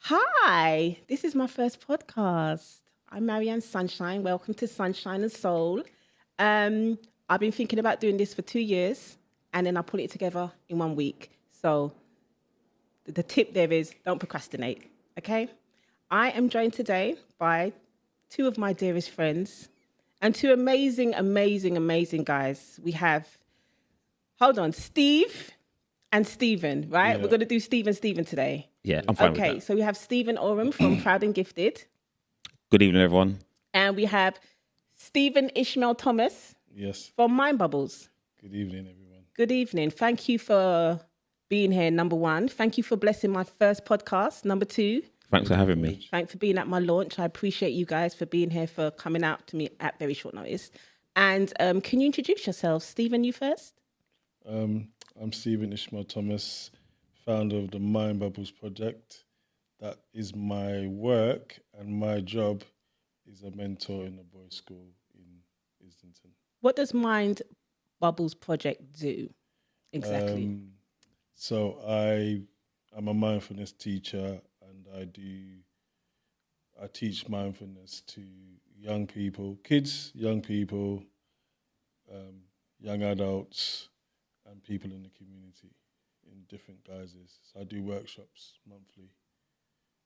Hi, this is my first podcast. I'm Marianne Sunshine. Welcome to Sunshine and Soul. I've been thinking about doing this for 2 years, and then I put it together in 1 week. So the tip there is don't procrastinate, okay? I am joined today by two of my dearest friends and two amazing guys. We have, Steve and Stephen, right? Yeah. We're going to do Steve and Stephen today. Yeah, I'm fine with Okay, that. so we have Elan Oram from Proud and Gifted, Good evening, everyone. and we have Stephen Ishmail Thomas Yes. from Mindbubbles. Good evening, everyone. Good evening. Thank you for being here, number one. Thank you for blessing my first podcast, number two. Thanks for having me. Thanks for being at my launch. I appreciate you guys for being here, for coming out to me at very short notice. And can you introduce yourself? Stephen, you first? I'm Stephen Ishmael Thomas, founder of the Mindbubbles Project. That is my work, and my job is a mentor in a boys' school in Islington. What does Mindbubbles Project do exactly? So I'm a mindfulness teacher, and I teach mindfulness to young people, kids, young people, young adults, and people in the community in different guises. So I do workshops, monthly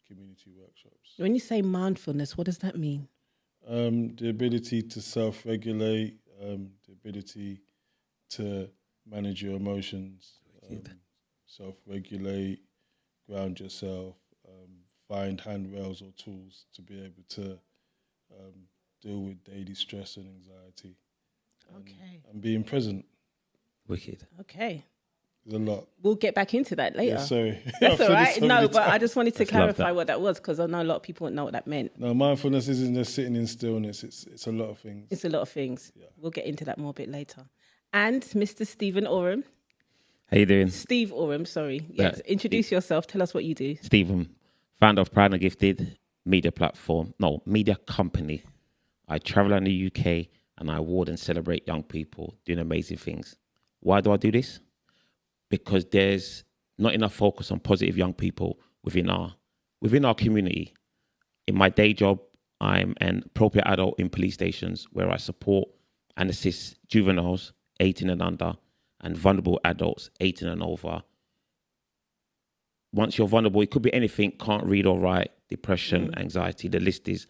community workshops. When you say mindfulness, what does that mean? The ability to self-regulate, the ability to manage your emotions, self-regulate, ground yourself, find handrails or tools to be able to deal with daily stress and anxiety. And being present. Wicked. Okay. There's a lot. We'll get back into that later. Yeah, sorry. That's I've all said it right. so No, many but I times. just wanted to Just love clarify that. what that was, because I know a lot of people don't know what that meant. No, mindfulness isn't just sitting in stillness. It's a lot of things. It's a lot of things. Yeah. We'll get into that more a bit later. And Mr. Stephen Oram. How you doing? Steve Oram, sorry. Yes. Yeah. Introduce yourself. Tell us what you do. Stephen, founder of Proud and Gifted media company. I travel around the UK and I award and celebrate young people doing amazing things. Why do I do this? Because there's not enough focus on positive young people within our community. In my day job, I'm an appropriate adult in police stations where I support and assist juveniles 18 and under and vulnerable adults 18 and over. Once you're vulnerable, it could be anything, can't read or write, depression, anxiety. The list is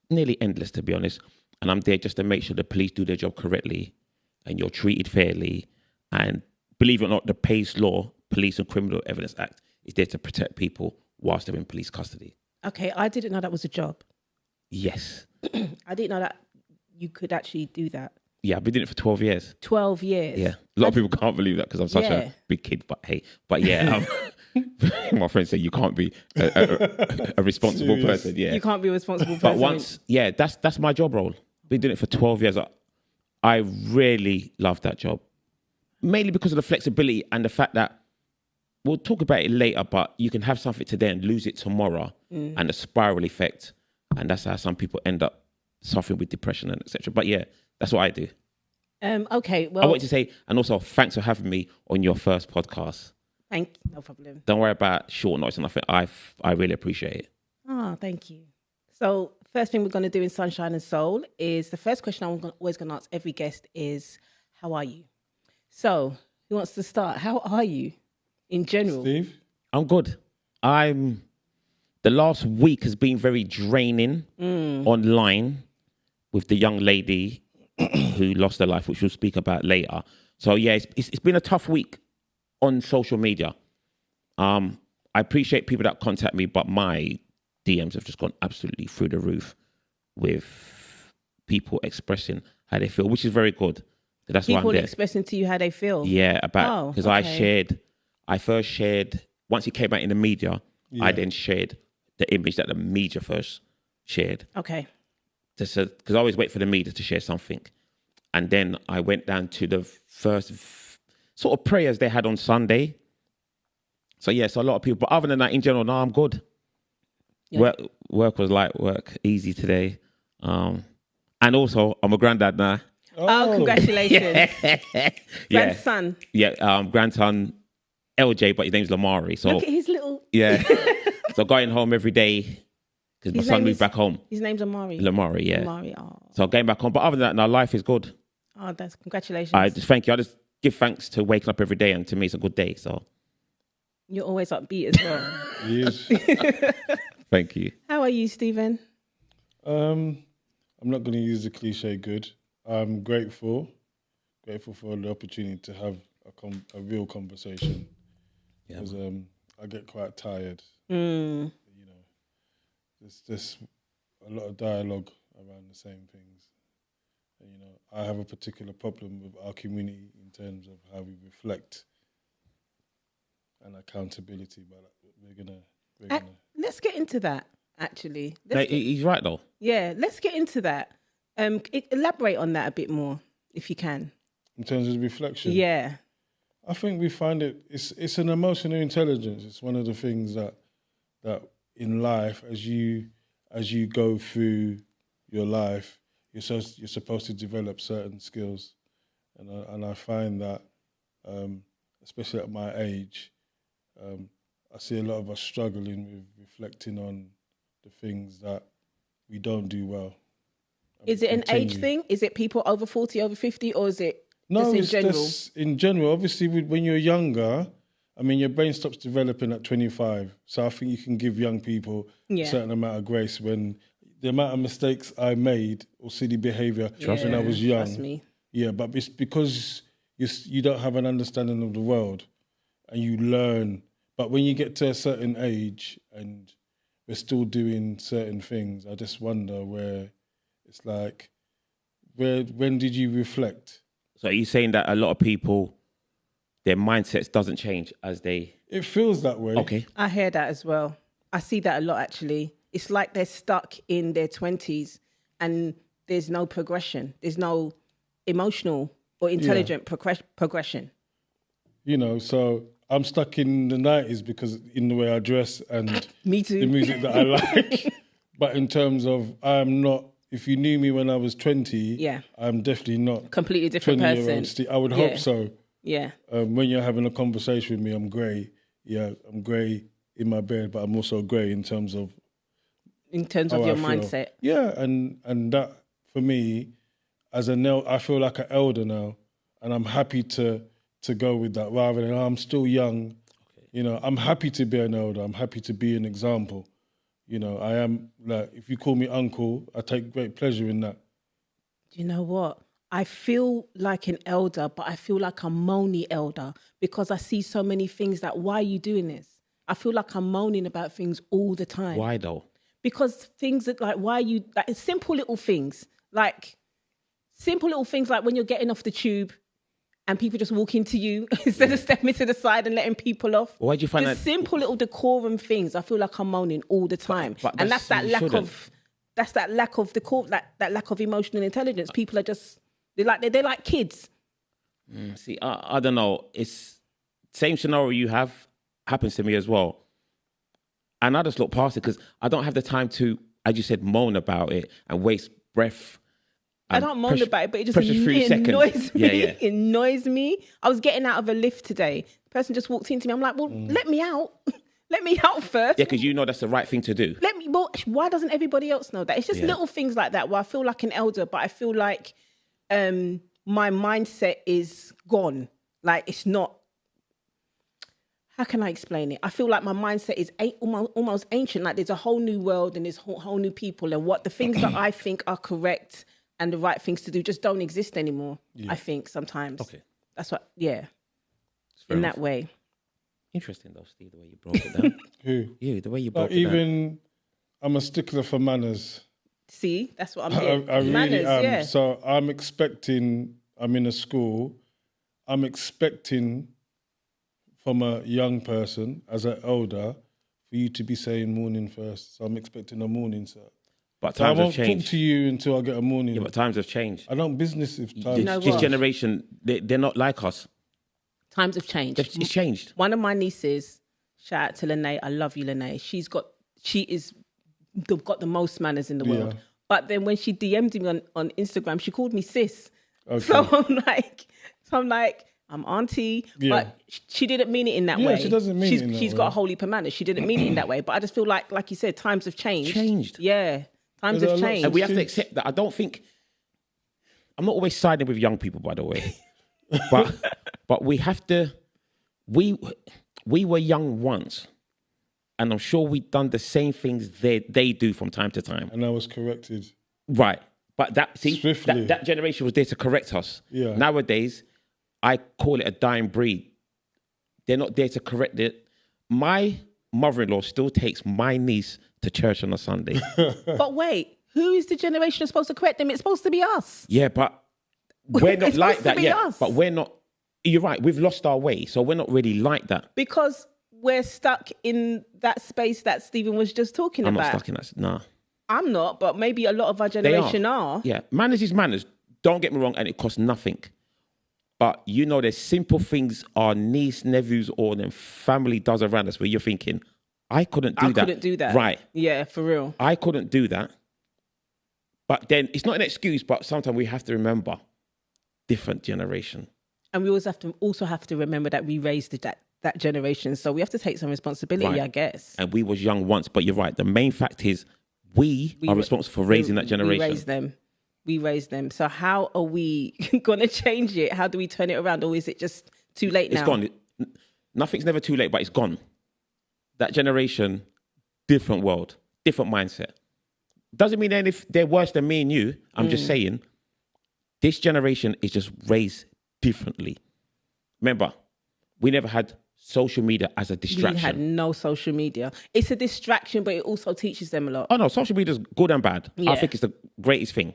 nearly endless, to be honest. And I'm there just to make sure the police do their job correctly and you're treated fairly. And believe it or not, the PACE law, Police and Criminal Evidence Act, is there to protect people whilst they're in police custody. Okay, I didn't know that was a job. Yes. I didn't know that you could actually do that. Yeah, I've been doing it for 12 years. 12 years. Yeah. A lot of people can't believe that because I'm such Yeah. a big kid, but hey. But yeah, my friends say you can't be a responsible Serious. person. Yeah. You can't be a responsible person. But once, yeah, that's my job role. Been doing it for 12 years. I really love that job. Mainly because of the flexibility and the fact that we'll talk about it later, but you can have something today and lose it tomorrow and the spiral effect. And that's how some people end up suffering with depression and etc. But yeah, that's what I do. Okay, I well, want to say, and also thanks for having me on your first podcast. no problem. Don't worry about short notes and nothing. I really appreciate it. Oh, thank you. So first thing we're going to do in Sunshine and Soul is the first question I'm always going to ask every guest is, how are you? So who wants to start? How are you in general? Steve? I'm good. The last week has been very draining online with the young lady who lost her life, which we'll speak about later. So yeah, it's been a tough week on social media. I appreciate people that contact me, but my DMs have just gone absolutely through the roof with people expressing how they feel, which is very good. That's why I'm People there. expressing to you how they feel. Yeah, about because okay. I first shared once it came out in the media. I then shared the image that the media first shared. Okay. Because I always wait for the media to share something, and then I went down to the first sort of prayers they had on Sunday. So yes, a lot of people. But other than that, in general, no, I'm good. Yeah. Work was light work, easy today, and also I'm a granddad now. Oh, congratulations. Yeah. Grandson. Yeah, grandson LJ, but his name's Lamari. So Look at his little... yeah. So going home every day, because my son moved back home. His name's Amari. Lamari, yeah. Amari, oh. So going back home. But other than that, no, life is good. Oh, that's congratulations. I just thank you. I just give thanks to waking up every day, and to me, it's a good day. So you're always upbeat as well. He is. thank you. How are you, Stephen? I'm not going to use the cliche good. I'm grateful for the opportunity to have a real conversation. Because I get quite tired. You know, there's just a lot of dialogue around the same things. And, you know, I have a particular problem with our community in terms of how we reflect and accountability. But we're gonna. Let's get into that. Actually, He's right though. Yeah, let's get into that. Elaborate on that a bit more, if you can. In terms of reflection, yeah, I think we find it's an emotional intelligence. It's one of the things that in life, as you go through your life, you're supposed to develop certain skills, and I find that, especially at my age, I see a lot of us struggling with reflecting on the things that we don't do well. Is it an age thing? Is it people over 40, over 50, or is it no, just in general? Just in general. Obviously, when you're younger, I mean, your brain stops developing at 25. So I think you can give young people a certain amount of grace when the amount of mistakes I made or silly behaviour when I was young. Trust me. Yeah, but it's because you don't have an understanding of the world and you learn. But when you get to a certain age and we're still doing certain things, I just wonder where it's like, when did you reflect? So are you saying that a lot of people, their mindsets doesn't change as they... It feels that way. Okay. I hear that as well. I see that a lot, actually. It's like they're stuck in their 20s and there's no progression. There's no emotional or intelligent progression. You know, so I'm stuck in the 90s because in the way I dress and Me too. the music that I like. But in terms of, I'm not, if you knew me when I was 20, I'm definitely not completely different person. I would hope so. Yeah. When you're having a conversation with me, I'm grey. Yeah, I'm grey in my bed, but I'm also grey in terms of your mindset. Yeah, and that for me, I feel like an elder now, and I'm happy to go with that rather than I'm still young. Okay. You know, I'm happy to be an elder. I'm happy to be an example. You know, I am, like, if you call me uncle, I take great pleasure in that. Do you know what? I feel like an elder, but I feel like a moany elder because I see so many things that, why are you doing this? I feel like I'm moaning about things all the time. Why though? Because things that, like, why are you, like, simple little things like when you're getting off the tube and people just walk into you instead of stepping to the side and letting people off. Why do you find that? Simple little decorum things. I feel like I'm moaning all the time. And that's that lack of, that lack of emotional intelligence. People are just, they're like kids. See, I don't know. It's same scenario you have happens to me as well. And I just look past it because I don't have the time to, as you said, moan about it and waste breath. I don't moan about it, but it just annoys me. Yeah. It annoys me. I was getting out of a lift today. The person just walked into me. I'm like, well, let me out. Let me out first. Yeah, because you know that's the right thing to do. Well, why doesn't everybody else know that? It's just little things like that where I feel like an elder, but I feel like my mindset is gone. Like, it's not... How can I explain it? I feel like my mindset is almost ancient. Like, there's a whole new world and there's whole new people, and what the things that I think are correct and the right things to do just don't exist anymore, I think, sometimes. Okay. That's what, in that way. Interesting, though, Steve, the way you broke it down. Who? You, the way you broke it down. I'm a stickler for manners. See, that's what I'm doing. I really manners, am. So I'm in a school, I'm expecting from a young person, as an elder, for you to be saying morning first. So I'm expecting a morning, sir. But times have changed. I won't talk to you until I get a morning. Yeah, but times have changed. I don't business if times have This generation, they're not like us. Times have changed. It's changed. One of my nieces, shout out to Lene, I love you, Lene. She's got the most manners in the world. Yeah. But then when she DM'd me on Instagram, she called me sis. Okay. So I'm like, I'm auntie. Yeah. But she didn't mean it in that way. Yeah, she doesn't mean it in that She's way. got a whole heap of manners. She didn't mean it in that way. But I just feel like you said, times have changed. Yeah, times have changed. And we have to accept that. I don't think... I'm not always siding with young people, by the way. but we have to... We were young once. And I'm sure we've done the same things they do from time to time. And I was corrected. Right. But Swiftly. that generation was there to correct us. Yeah. Nowadays, I call it a dying breed. They're not there to correct it. My mother-in-law still takes my niece to church on a Sunday. But wait, who is the generation that's supposed to correct them? It's supposed to be us. Yeah, but we're not It's like supposed to that be yet. us. But we're not... You're right. We've lost our way. So we're not really like that. Because we're stuck in that space that Stephen was just talking I'm about. not stuck in that. Nah. I'm not, but maybe a lot of our generation are. Yeah. Manners is manners. Don't get me wrong. And it costs nothing. But you know, there's simple things our niece, nephews, or them family does around us where you're thinking, I couldn't do that. Right. Yeah, for real. I couldn't do that. But then it's not an excuse, but sometimes we have to remember different generation. And we always have to remember that we raised that generation. So we have to take some responsibility, Right. I guess. And we was young once, but you're right. The main fact is we are responsible for raising that generation. We raised them. So how are we going to change it? How do we turn it around? Or is it just too late now? It's gone. Nothing's never too late, but it's gone. That generation, different world, different mindset. Doesn't mean then if they're worse than me and you. I'm just saying, this generation is just raised differently. Remember, we never had social media as a distraction. We had no social media. It's a distraction, but it also teaches them a lot. Oh no, social media is good and bad. Yeah. I think it's the greatest thing.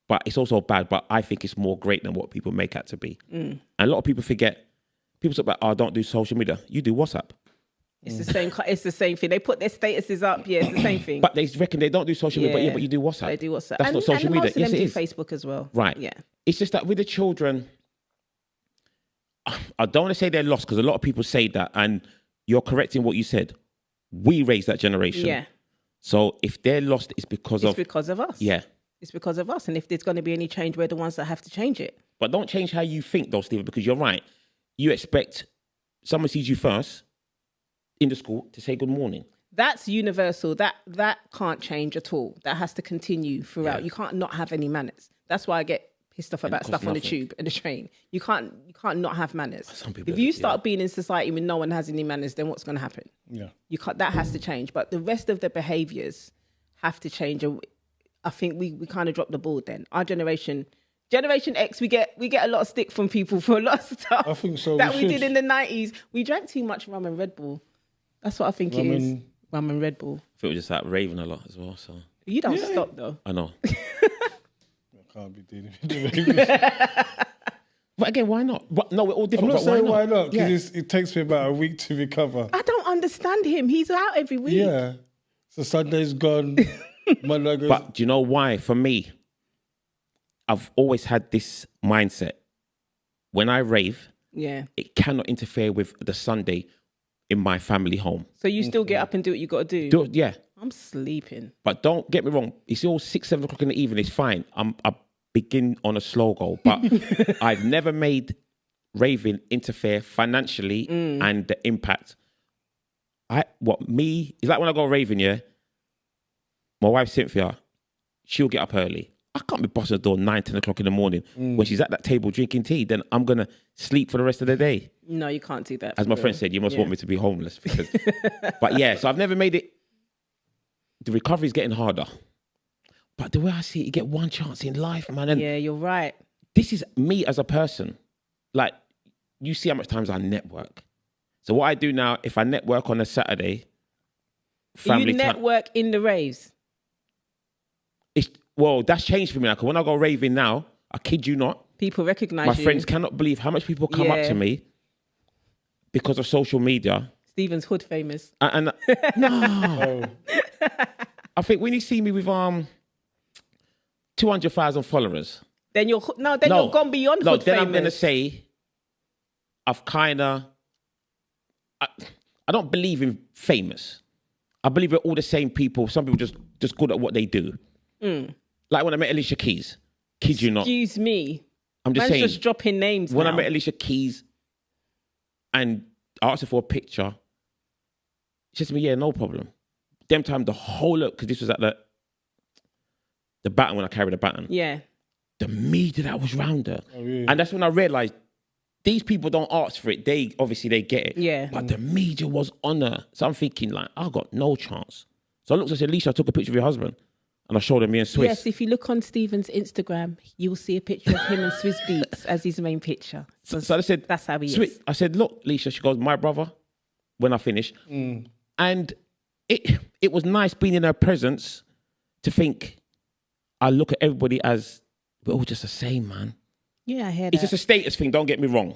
But it's also bad, but I think it's more great than what people make it to be. And a lot of people forget. People talk about, oh, don't do social media. You do WhatsApp. It's the same. It's the same thing. They put their statuses up. Yeah, it's the same thing. But they reckon they don't do social media. But you do WhatsApp. They do WhatsApp. That's not social media. Most of Yes, them it do is. Facebook as well. Right. Yeah. It's just that with the children, I don't want to say they're lost because a lot of people say that, and you're correcting what you said. We raised that generation. Yeah. So if they're lost, it's because It's because of us. Yeah. It's because of us. And if there's going to be any change, we're the ones that have to change it. But don't change how you think, though, Stephen, because you're right. You expect someone sees you first in the school to say good morning. That's universal. That can't change at all. That has to continue throughout. Yeah. You can't not have any manners. That's why I get pissed off about stuff on the tube and the train. You can't not have manners. Some people, if you start being in society when no one has any manners, then what's going to happen? Yeah. You can't. That has to change. But the rest of the behaviours have to change. And I think we kind of dropped the ball then. Our Generation X, we get a lot of stick from people for a lot of stuff. I think so. That we did in the 90s. We drank too much rum and Red Bull. That's what I think it is. Rum and Red Bull. I feel just like raving a lot as well. So You don't stop though. I know. I can't be dealing with the babies. But again, why not? But no, we're all I'm different. not but saying why why not, Yeah. because it takes me about a week to recover. I don't understand him. He's out every week. Yeah. So Sunday's gone. Monday goes. But do you know why? For me, I've always had this mindset. When I rave, Yeah. it cannot interfere with the Sunday in my family home. So you still get up and do what you got to do? Yeah. I'm sleeping. But don't get me wrong. It's all 6, 7 o'clock in the evening. It's fine. I begin on a slow go. But I've never made raving interfere financially and the impact. It's like when I go raving, yeah, my wife Cynthia, she'll get up early. I can't be busting the door 9, 10 o'clock in the morning. When she's at that table drinking tea, then I'm going to sleep for the rest of the day. No, you can't do that. As my friend said, you must want me to be homeless. Because, but yeah, so I've never made it. The recovery is getting harder. But the way I see it, you get one chance in life, man. And Yeah, you're right. this is me as a person. Like, you see how much times I network. So what I do now, if I network on a Saturday, family You time, network in the raves. that's changed for me now. Because when I go raving now, I kid you not, People recognize my you. friends cannot believe how much people come up Yeah. to me because of social media. Stephen's hood famous. And no, I think when you see me with 200,000 followers, Then you're gone beyond no, hood then famous. I'm gonna say I've kind of I don't believe in famous. I believe we're all the same people. Some people just good at what they do. Like when I met Alicia Keys, kid you not. Excuse me. I'm just Man's saying. just dropping names When now. I met Alicia Keys and I asked her for a picture, she said to me, yeah, no problem. Them time, the whole look, because this was at the baton when I carried the baton. Yeah. The media that was round her. Oh, really? And that's when I realised these people don't ask for it. They get it. Yeah. But the media was on her. So I'm thinking, like, I got no chance. So I looked and said, Alicia, I took a picture of your husband. And I showed her me and Swiss. Yes, if you look on Stephen's Instagram, you will see a picture of him and Swiss Beats as his main picture. So I said, that's how he Swiss, is. I said, look, Alicia, she goes, my brother, when I finish. And it was nice being in her presence to think, I look at everybody as, we're all just the same, man. Yeah, I hear that. It's just a status thing, don't get me wrong.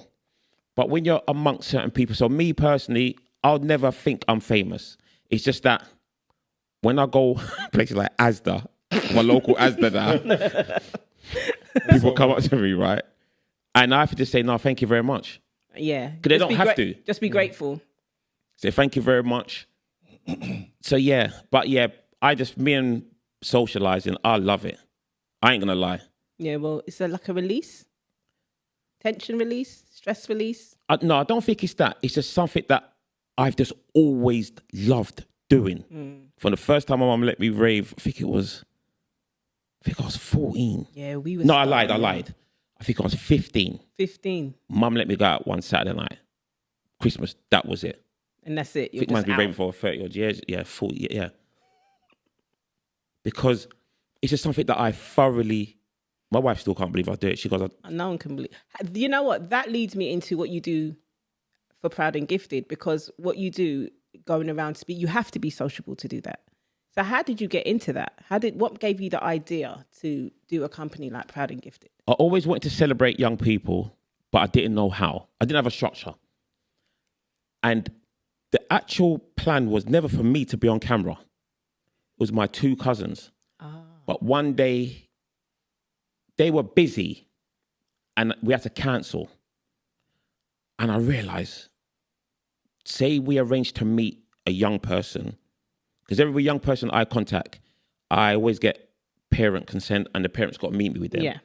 But when you're amongst certain people, so me personally, I'll never think I'm famous. It's just that when I go places like Asda, my local Asda now, people come up to me, right? And I have to just say, no, thank you very much. Yeah. Because they don't have to. Just be grateful. Say, thank you very much. So, yeah. But, yeah, me and socializing, I love it. I ain't going to lie. Yeah, well, it's like a release? Tension release? Stress release? No, I don't think it's that. It's just something that I've just always loved doing. From the first time my mum let me rave, I think I was 14. Yeah, we were. No, I lied. I think I was 15. 15. Mum let me go out one Saturday night. Christmas, that was it. And that's it. I think mine's been raving for 30 odd years. Yeah, 40, yeah. Because it's just something that I thoroughly, my wife still can't believe I do it. She goes, no one can believe. You know what? That leads me into what you do for Proud and Gifted, because what you do going around to you have to be sociable to do that. So how did you get into that? What gave you the idea to do a company like Proud and Gifted? I always wanted to celebrate young people, but I didn't know how. I didn't have a structure. And the actual plan was never for me to be on camera. It was my two cousins. But one day, they were busy and we had to cancel. And I realized, say we arranged to meet a young person, because every young person I contact, I always get parent consent and the parents got to meet me with them. Yeah.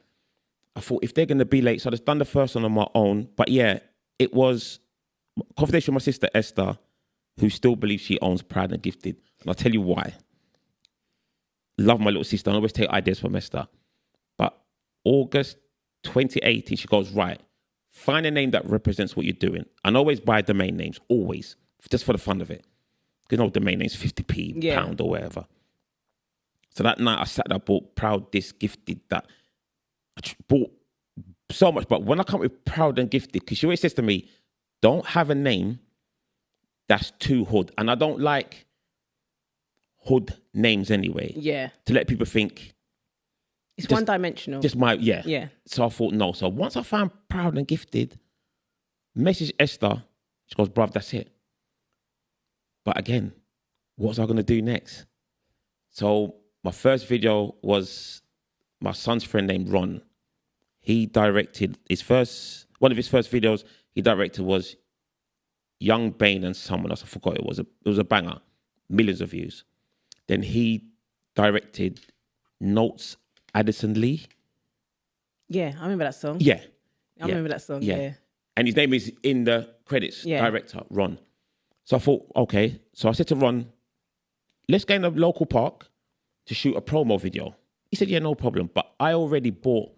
I thought if they're going to be late, so I just done the first one on my own. But yeah, it was a conversation with my sister Esther, who still believes she owns Proud and Gifted. And I'll tell you why. Love my little sister. I always take ideas from Esther. But August 2018, she goes, right, find a name that represents what you're doing. And always buy domain names, always, just for the fun of it. Because no domain names, 50p, pound or whatever. So that night I sat there, I bought Proud, this, Gifted, that. I bought so much. But when I come with Proud and Gifted, because she always says to me, don't have a name that's too hood. And I don't like hood names anyway. Yeah. To let people think. It's one-dimensional. Just yeah. So I thought, no. So once I found Proud and Gifted, message Esther, she goes, bruv, that's it. But again, what was I going to do next? So my first video was my son's friend named Ron. He directed one of his first videos he directed was Young Bane and someone else. I forgot it was a banger. Millions of views. Then he directed Notes Addison Lee. Yeah, I remember that song. Yeah. I remember that song, yeah. And his name is in the credits, director, Ron. So I thought, okay. So I said to Ron, let's go in a local park to shoot a promo video. He said, yeah, no problem. But I already bought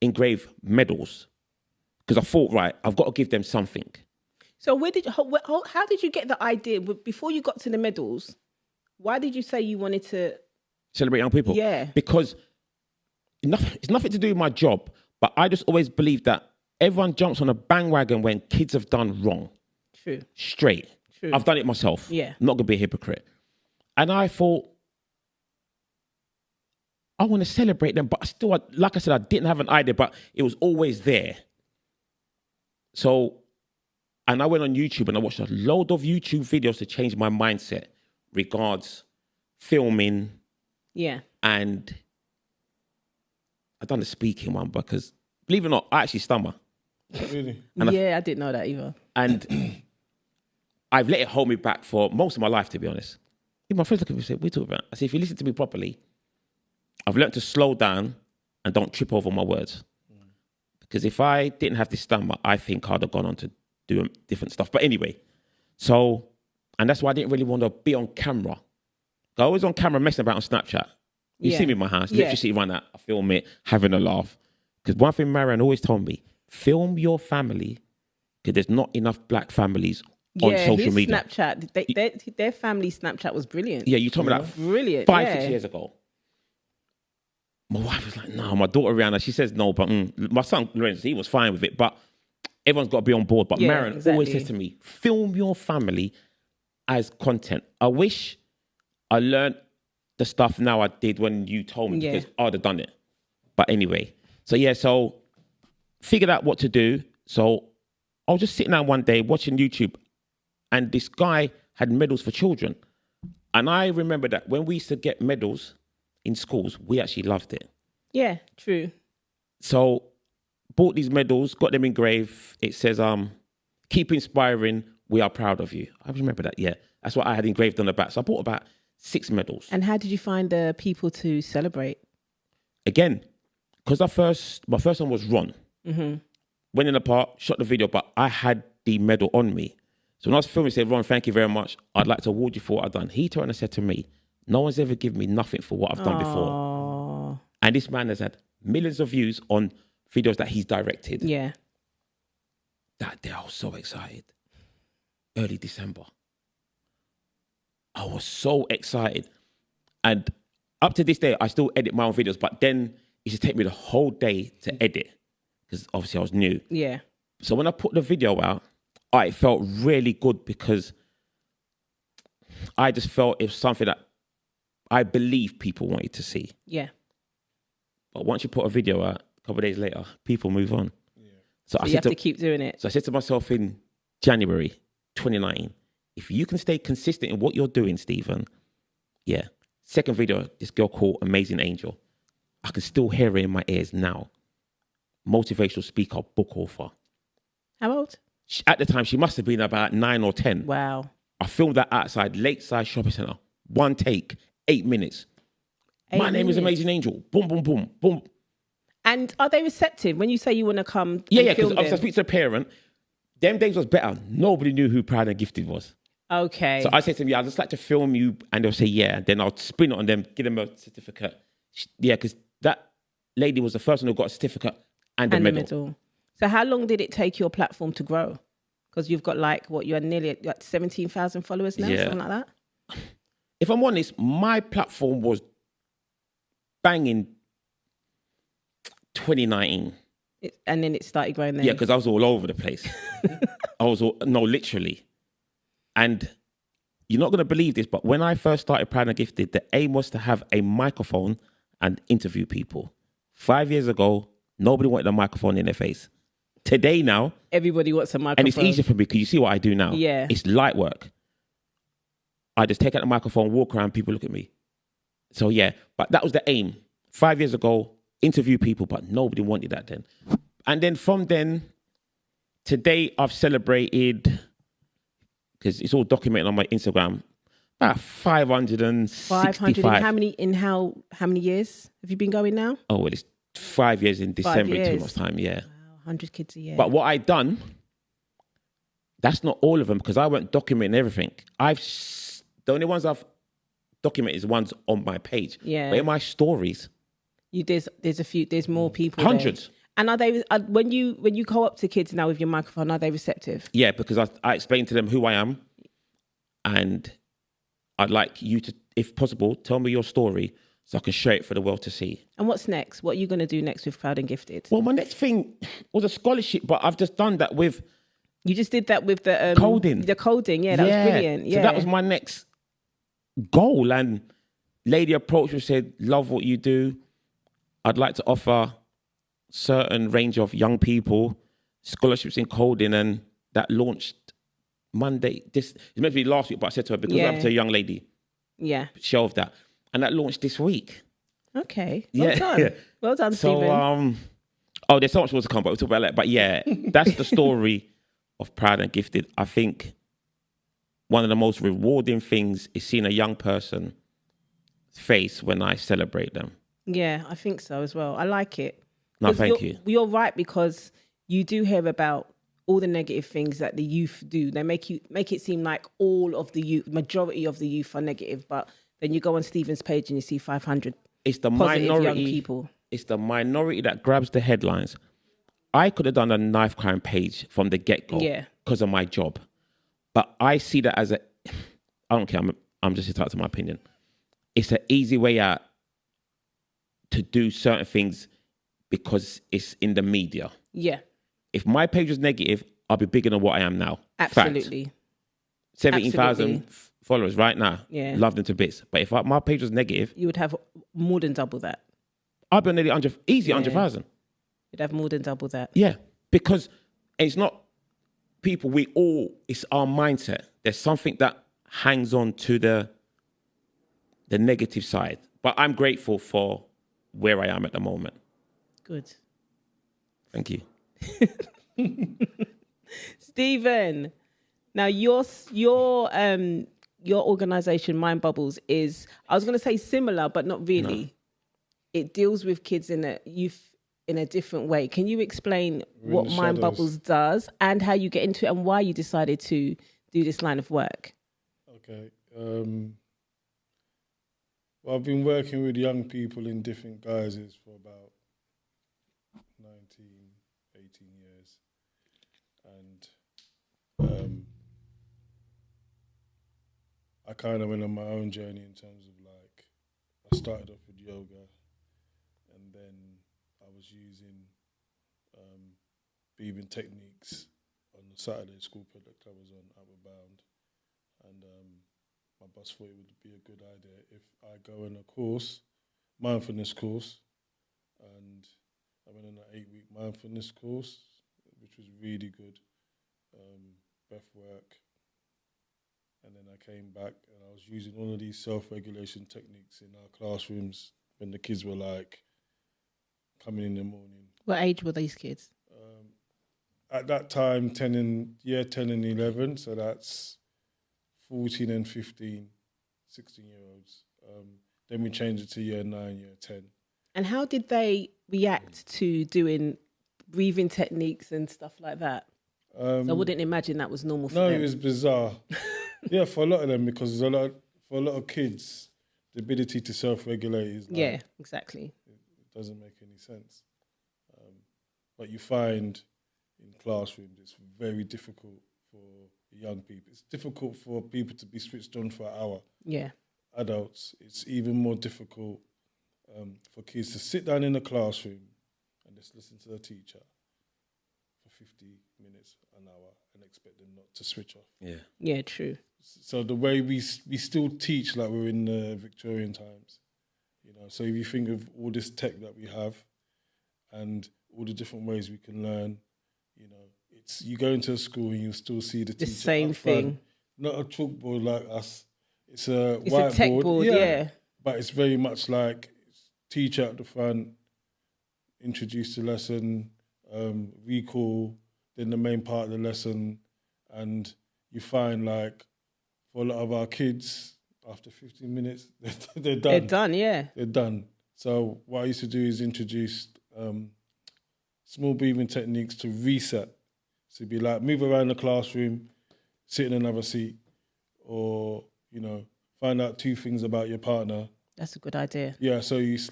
engraved medals because I thought, right, I've got to give them something. So how did you get the idea? Before you got to the medals, why did you say you wanted to celebrate young people? Yeah. Because it's nothing to do with my job, but I just always believe that everyone jumps on a bandwagon when kids have done wrong. True. Straight. True. I've done it myself. Yeah. I'm not going to be a hypocrite. And I thought, I want to celebrate them, but still, like I said, I didn't have an idea, but it was always there. So, and I went on YouTube and I watched a load of YouTube videos to change my mindset regards filming. Yeah. And I've done the speaking one because, believe it or not, I actually stammer. Really? And I didn't know that either. And I've let it hold me back for most of my life, to be honest. Even my friends look at me and say, what are you talking about? I say, if you listen to me properly, I've learned to slow down and don't trip over my words. Because if I didn't have this stammer, I think I'd have gone on to do different stuff. But anyway, so, and that's why I didn't really want to be on camera. I was on camera messing about on Snapchat. You see me in my hands, literally see run out, I film it, having a laugh. Because one thing Marianne always told me, film your family, because there's not enough black families on social media. Snapchat, their family Snapchat was brilliant. Yeah, you told me that brilliant. 5-6 years ago. My wife was like, no, my daughter Rihanna, she says no, but my son Lorenzo, he was fine with it, but everyone's got to be on board. But Marianne always says to me, film your family as content. I wish I learned the stuff now I did when you told me, because I'd have done it. But anyway, so figured out what to do. So I was just sitting down one day watching YouTube, and this guy had medals for children. And I remember that when we used to get medals in schools, we actually loved it. Yeah, true. So bought these medals, got them engraved. It says, keep inspiring, we are proud of you. I remember that, That's what I had engraved on the back. So I bought about 6 medals. And how did you find the people to celebrate? Again, because my first one was Ron. Mm-hmm. Went in the park, shot the video, but I had the medal on me. So when I was filming, he said, Ron, thank you very much. I'd like to award you for what I've done. He turned and said to me, no one's ever given me nothing for what I've done before. And this man has had millions of views on videos that he's directed. Yeah. That day I was so excited. Early December. I was so excited. And up to this day, I still edit my own videos, but then it should take me the whole day to edit, because obviously I was new. Yeah. So when I put the video out, it felt really good, because I just felt it was something that I believe people wanted to see. Yeah. But once you put a video out, a couple of days later, people move on. Yeah. So you have to keep doing it. So I said to myself in January 2019, if you can stay consistent in what you're doing, Stephen, second video, this girl called Amazing Angel. I can still hear her in my ears now. Motivational speaker, book author. How old? At the time, she must have been about 9 or 10. Wow. I filmed that outside Lakeside Shopping Centre. One take, 8 minutes. My name is Amazing Angel. Boom, boom, boom, boom. And are they receptive when you say you want to come? Yeah, because obviously I speak to the parent. Them days was better. Nobody knew who Proud and Gifted was. Okay. So I said to them, I'd just like to film you. And they'll say, yeah. And then I'll spin it on them, give them a certificate. Yeah, because that lady was the first one who got a certificate and a medal. So how long did it take your platform to grow? Because you've got you're nearly at 17,000 followers now, something like that? If I'm honest, my platform was banging 2019. And then it started growing then? Yeah, because I was all over the place. Literally. And you're not going to believe this, but when I first started Proud and Gifted, the aim was to have a microphone and interview people. 5 years ago, nobody wanted a microphone in their face. Today now, everybody wants a microphone. And it's easier for me because you see what I do now. Yeah. It's light work. I just take out the microphone, walk around, people look at me. So yeah, but that was the aim. 5 years ago, interview people, but nobody wanted that then. And then from then, today I've celebrated, because it's all documented on my Instagram, about 565. 500. How many years have you been going now? Oh, well, it's 5 years in December, 2 months' time, yeah. Wow, 100 kids a year. But what I done, that's not all of them, because I won't document everything. The only ones I've documented is the ones on my page. Yeah. But in my stories, there's more people. Hundreds. There. And are they when you go up to kids now with your microphone, are they receptive? Yeah, because I explain to them who I am, and I'd like you to, if possible, tell me your story so I can share it for the world to see. And what's next? What are you going to do next with Proud and Gifted? Well, my next thing was a scholarship, but I've just done that with. You just did that with the coding. The coding, yeah, that was brilliant. Yeah, so that was my next goal. And lady approached me and said, "Love what you do. I'd like to offer certain range of young people scholarships in coding," and that launched Monday. It's meant to be last week, but I said to her, because I happened to a young lady, shelved that, and that launched this week. Okay, well done, well done, Stephen. So, there's so much more to come, but we'll talk about that. But yeah, that's the story of Proud and Gifted. I think one of the most rewarding things is seeing a young person's face when I celebrate them. Yeah, I think so as well. I like it. No, thank you. You're right, because you do hear about all the negative things that the youth do. They make it seem like all of the youth, majority of the youth are negative, but then you go on Stephen's page and you see 500 It's the positive minority young people. It's the minority that grabs the headlines. I could have done a knife crime page from the get-go because of my job. But I see that as I don't care, I'm just entitled to my opinion. It's an easy way out to do certain things because it's in the media. Yeah. If my page was negative, I'll be bigger than what I am now. Absolutely. 17,000 followers right now. Yeah. Love them to bits. But if my page was negative, you would have more than double that. I'd be nearly 100,000. You'd have more than double that. Yeah, because it's not people, it's our mindset. There's something that hangs on to the negative side. But I'm grateful for where I am at the moment. Good. Thank you. Stephen, now your organization, Mind Bubbles, is, I was going to say similar, but not really. No. It deals with kids in a different way. Can you explain what Mind Bubbles does and how you get into it and why you decided to do this line of work? Okay. Well, I've been working with young people in different guises for about 19, 18 years. And I kind of went on my own journey in terms of I started off with yoga, and then I was using breathing techniques on the Saturday school project I was on, Outward Bound. And my boss thought it would be a good idea if I go on a course, mindfulness course, and I went on an 8-week mindfulness course, which was really good, breath work. And then I came back and I was using all of these self-regulation techniques in our classrooms when the kids were coming in the morning. What age were these kids? At that time, 10 and 11, so that's 14 and 15, 16-year-olds. Then we changed it to year 9, year 10. And how did they react to doing breathing techniques and stuff like that? So I wouldn't imagine that was normal for them. No, it was bizarre. Yeah, for a lot of them, because for a lot of kids, the ability to self-regulate is exactly. It doesn't make any sense. But you find in classrooms it's very difficult for young people. It's difficult for people to be switched on for an hour. Yeah. Adults, it's even more difficult for kids to sit down in a classroom and just listen to the teacher for 50 minutes, an hour, and expect them not to switch off. Yeah. Yeah, true. So the way we still teach like we're in the Victorian times, So if you think of all this tech that we have and all the different ways we can learn, it's you go into a school and you still see the teacher. The same thing. Not a chalkboard like us. It's a whiteboard. It's a tech board, yeah. But it's very much like teacher at the front, introduce the lesson, recall, then the main part of the lesson, and you find for a lot of our kids, after 15 minutes, they're done. They're done, yeah. They're done. So what I used to do is introduce small breathing techniques to reset. So it'd be move around the classroom, sit in another seat, or, find out 2 things about your partner. That's a good idea. Yeah, so it's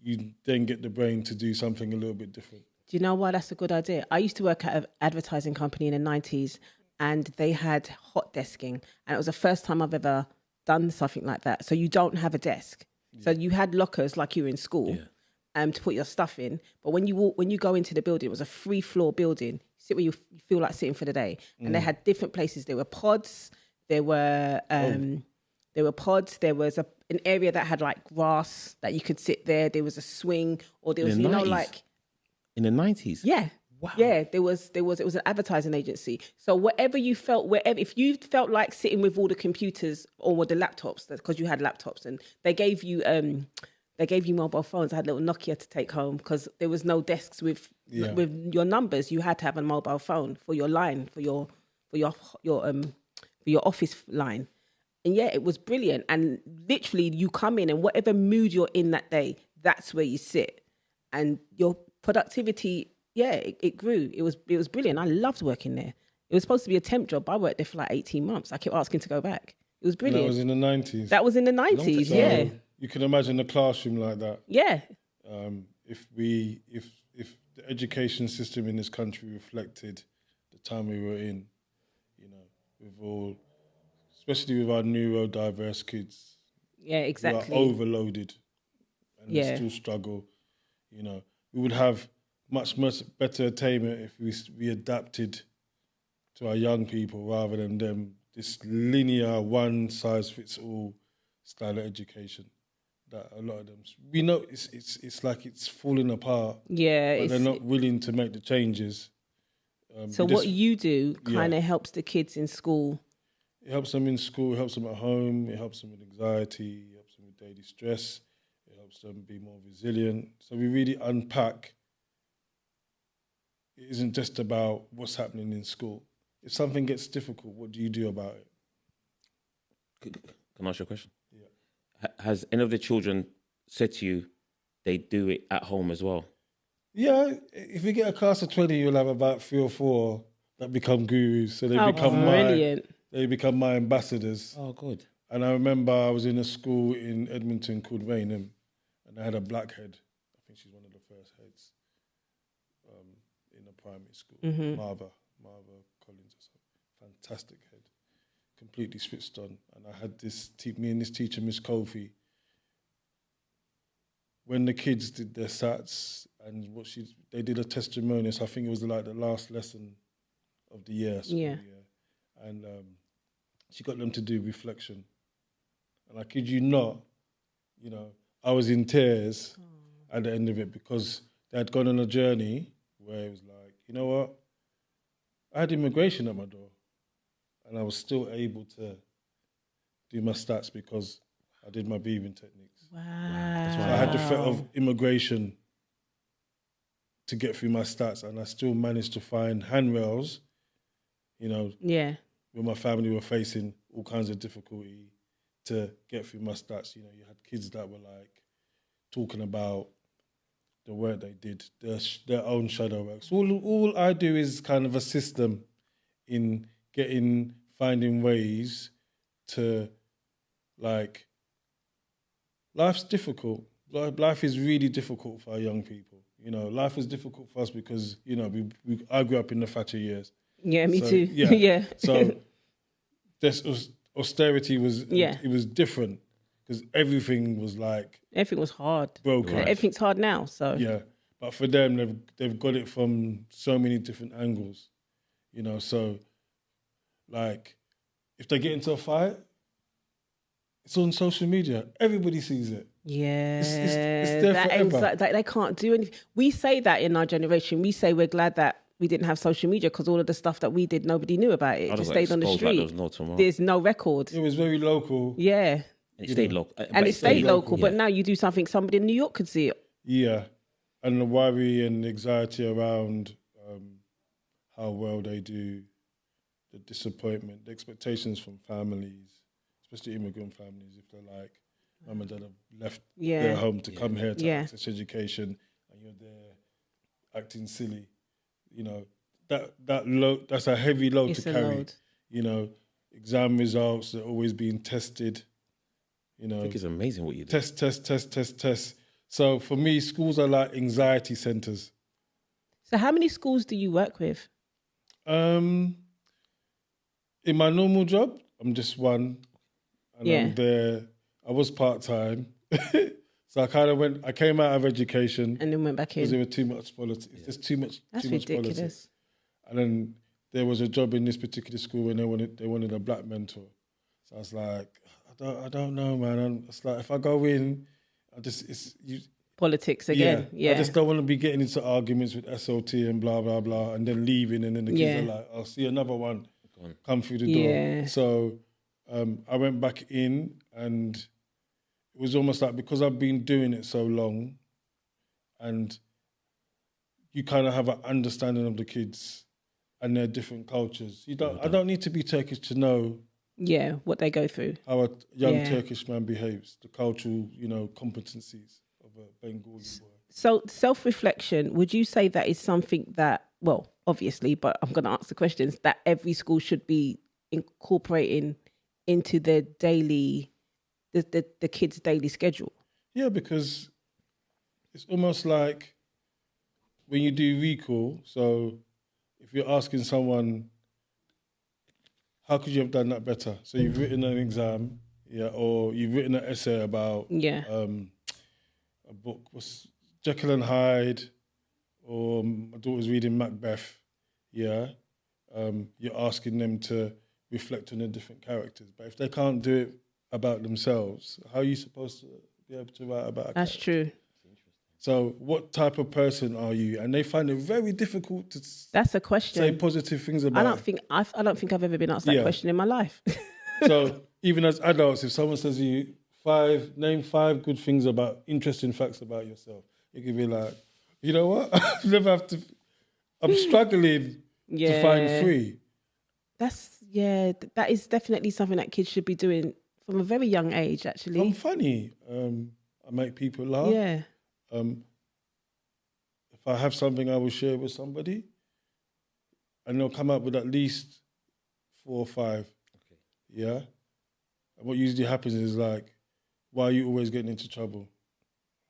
you then get the brain to do something a little bit different. Do you know why that's a good idea? I used to work at an advertising company in the 90s, and they had hot desking, and it was the first time I've ever done something like that. So you don't have a desk. Yeah. So you had lockers like you were in school to put your stuff in. But when you go into the building, it was a 3-floor building. You sit where you feel like sitting for the day. And they had different places. There were pods. There were pods. There was an area that had grass that you could sit there. There was a swing, or there was, in the 90s? Yeah. Wow. Yeah, it was an advertising agency. So wherever if you felt like sitting with all the computers or with the laptops, because you had laptops, and they gave you mobile phones. I had little Nokia to take home because there was no desks with your numbers. You had to have a mobile phone for your line, for your office line. And it was brilliant. And literally you come in and whatever mood you're in that day, that's where you sit. And you're productivity, it grew. It was brilliant. I loved working there. It was supposed to be a temp job. I worked there for like 18 months. I kept asking to go back. It was brilliant. That was in the 90s. That was in the 90s, yeah. You can imagine a classroom like that. Yeah. If the education system in this country reflected the time we were in, you know, with all, especially with our neurodiverse kids. Yeah, exactly. Who are overloaded and they still struggle. You know, we would have much better attainment if we adapted to our young people rather than them this linear one-size-fits-all style of education that a lot of them, we know it's like it's falling apart. Yeah, but they're not willing to make the changes. So what you do kind of helps the kids in school. It helps them in school. It helps them at home. It helps them with anxiety. It helps them with daily stress. It helps them be more resilient. So we really unpack. It isn't just about what's happening in school. If something gets difficult, what do you do about it? Can I ask you a question? Yeah. Has any of the children said to you they do it at home as well? Yeah. If you get a class of 20, you'll have about 3 or 4 that become gurus. So they become my ambassadors. Oh, good. And I remember I was in a school in Edmonton called Raynham, and I had a black head. I think she's one of the first heads in a primary school. Marva Collins or something. Fantastic head. Completely switched on. And I had me and this teacher, Miss Kofi, when the kids did their SATs and they did a testimonial, so I think it was like the last lesson of the year. And she got them to do reflection. And I kid you not, you know, I was in tears at the end of it because they had gone on a journey where it was like, you know what? I had immigration at my door and I was still able to do my stats because I did my breathing techniques. Wow. That's So I had the threat of immigration to get through my stats, and I still managed to find handrails, you know, when my family were facing all kinds of difficulty to get through my stats. You know, you had kids that were like talking about the work they did, their own shadow work. So all I do is kind of assist them in finding ways to, like, life's difficult. Life is really difficult for our young people. You know, life is difficult for us because, you know, I grew up in the Thatcher years. Yeah, me too. Yeah. Yeah. So this austerity it was different because everything was like... Everything was hard. Broken. Right. Everything's hard now, so... Yeah, but for them, they've got it from so many different angles, you know, so, like, if they get into a fight, it's on social media. Everybody sees it. Yeah. It's there forever. They can't do anything. We say that in our generation. We say we're glad that we didn't have social media because all of the stuff that we did, nobody knew about it. It just stayed on the street. There's no record. It was very local. Yeah. And it stayed local. And it stayed local, but now you do something, somebody in New York could see it. Yeah. And the worry and anxiety around how well they do, the disappointment, the expectations from families, especially immigrant families, if they're like, mum and dad have left their home to come here to access education, and you're there acting silly. You know, that's a heavy load to carry. You know, exam results are always being tested. You know, I think it's amazing what you do. Test. So for me, schools are like anxiety centers. So how many schools do you work with? In my normal job, I'm just one. And I'm there. I was part-time. So I came out of education. And then went back in. Because there was too much politics. Yeah. There's too much ridiculous. Politics. And then there was a job in this particular school when they wanted a black mentor. So I was like, I don't know, man. It's like, if I go in, politics again. Yeah. I just don't want to be getting into arguments with SOT and blah, blah, blah, and then leaving, and then the kids are like, I'll see another one come through the door. Yeah. So I went back in, and it was almost like, because I've been doing it so long, and you kind of have an understanding of the kids and their different cultures. I don't need to be Turkish to know what they go through. How a young Turkish man behaves, the cultural, competencies of a Bengali boy. So self-reflection, would you say that is something that, well, obviously, but I'm going to ask the questions, that every school should be incorporating into their daily, the kids' daily schedule? Yeah, because it's almost like when you do recall, so if you're asking someone, how could you have done that better? So you've written an exam, yeah, or you've written an essay about a book, what's Jekyll and Hyde, or my daughter's reading Macbeth, yeah. You're asking them to reflect on the different characters. But if they can't do it about themselves, how are you supposed to be able to write about a That's character? true. So what type of person are you? And they find it very difficult to That's a question. say positive things about I don't think I've ever been asked that question in my life. So even as adults, if someone says to you, name 5 good things about, interesting facts about yourself, you can be like, you know what? I'm struggling to find 3. That is definitely something that kids should be doing from a very young age, actually. I'm funny. I make people laugh. Yeah. If I have something I will share with somebody, and they'll come up with at least 4 or 5. Okay. Yeah. And what usually happens is like, why are you always getting into trouble?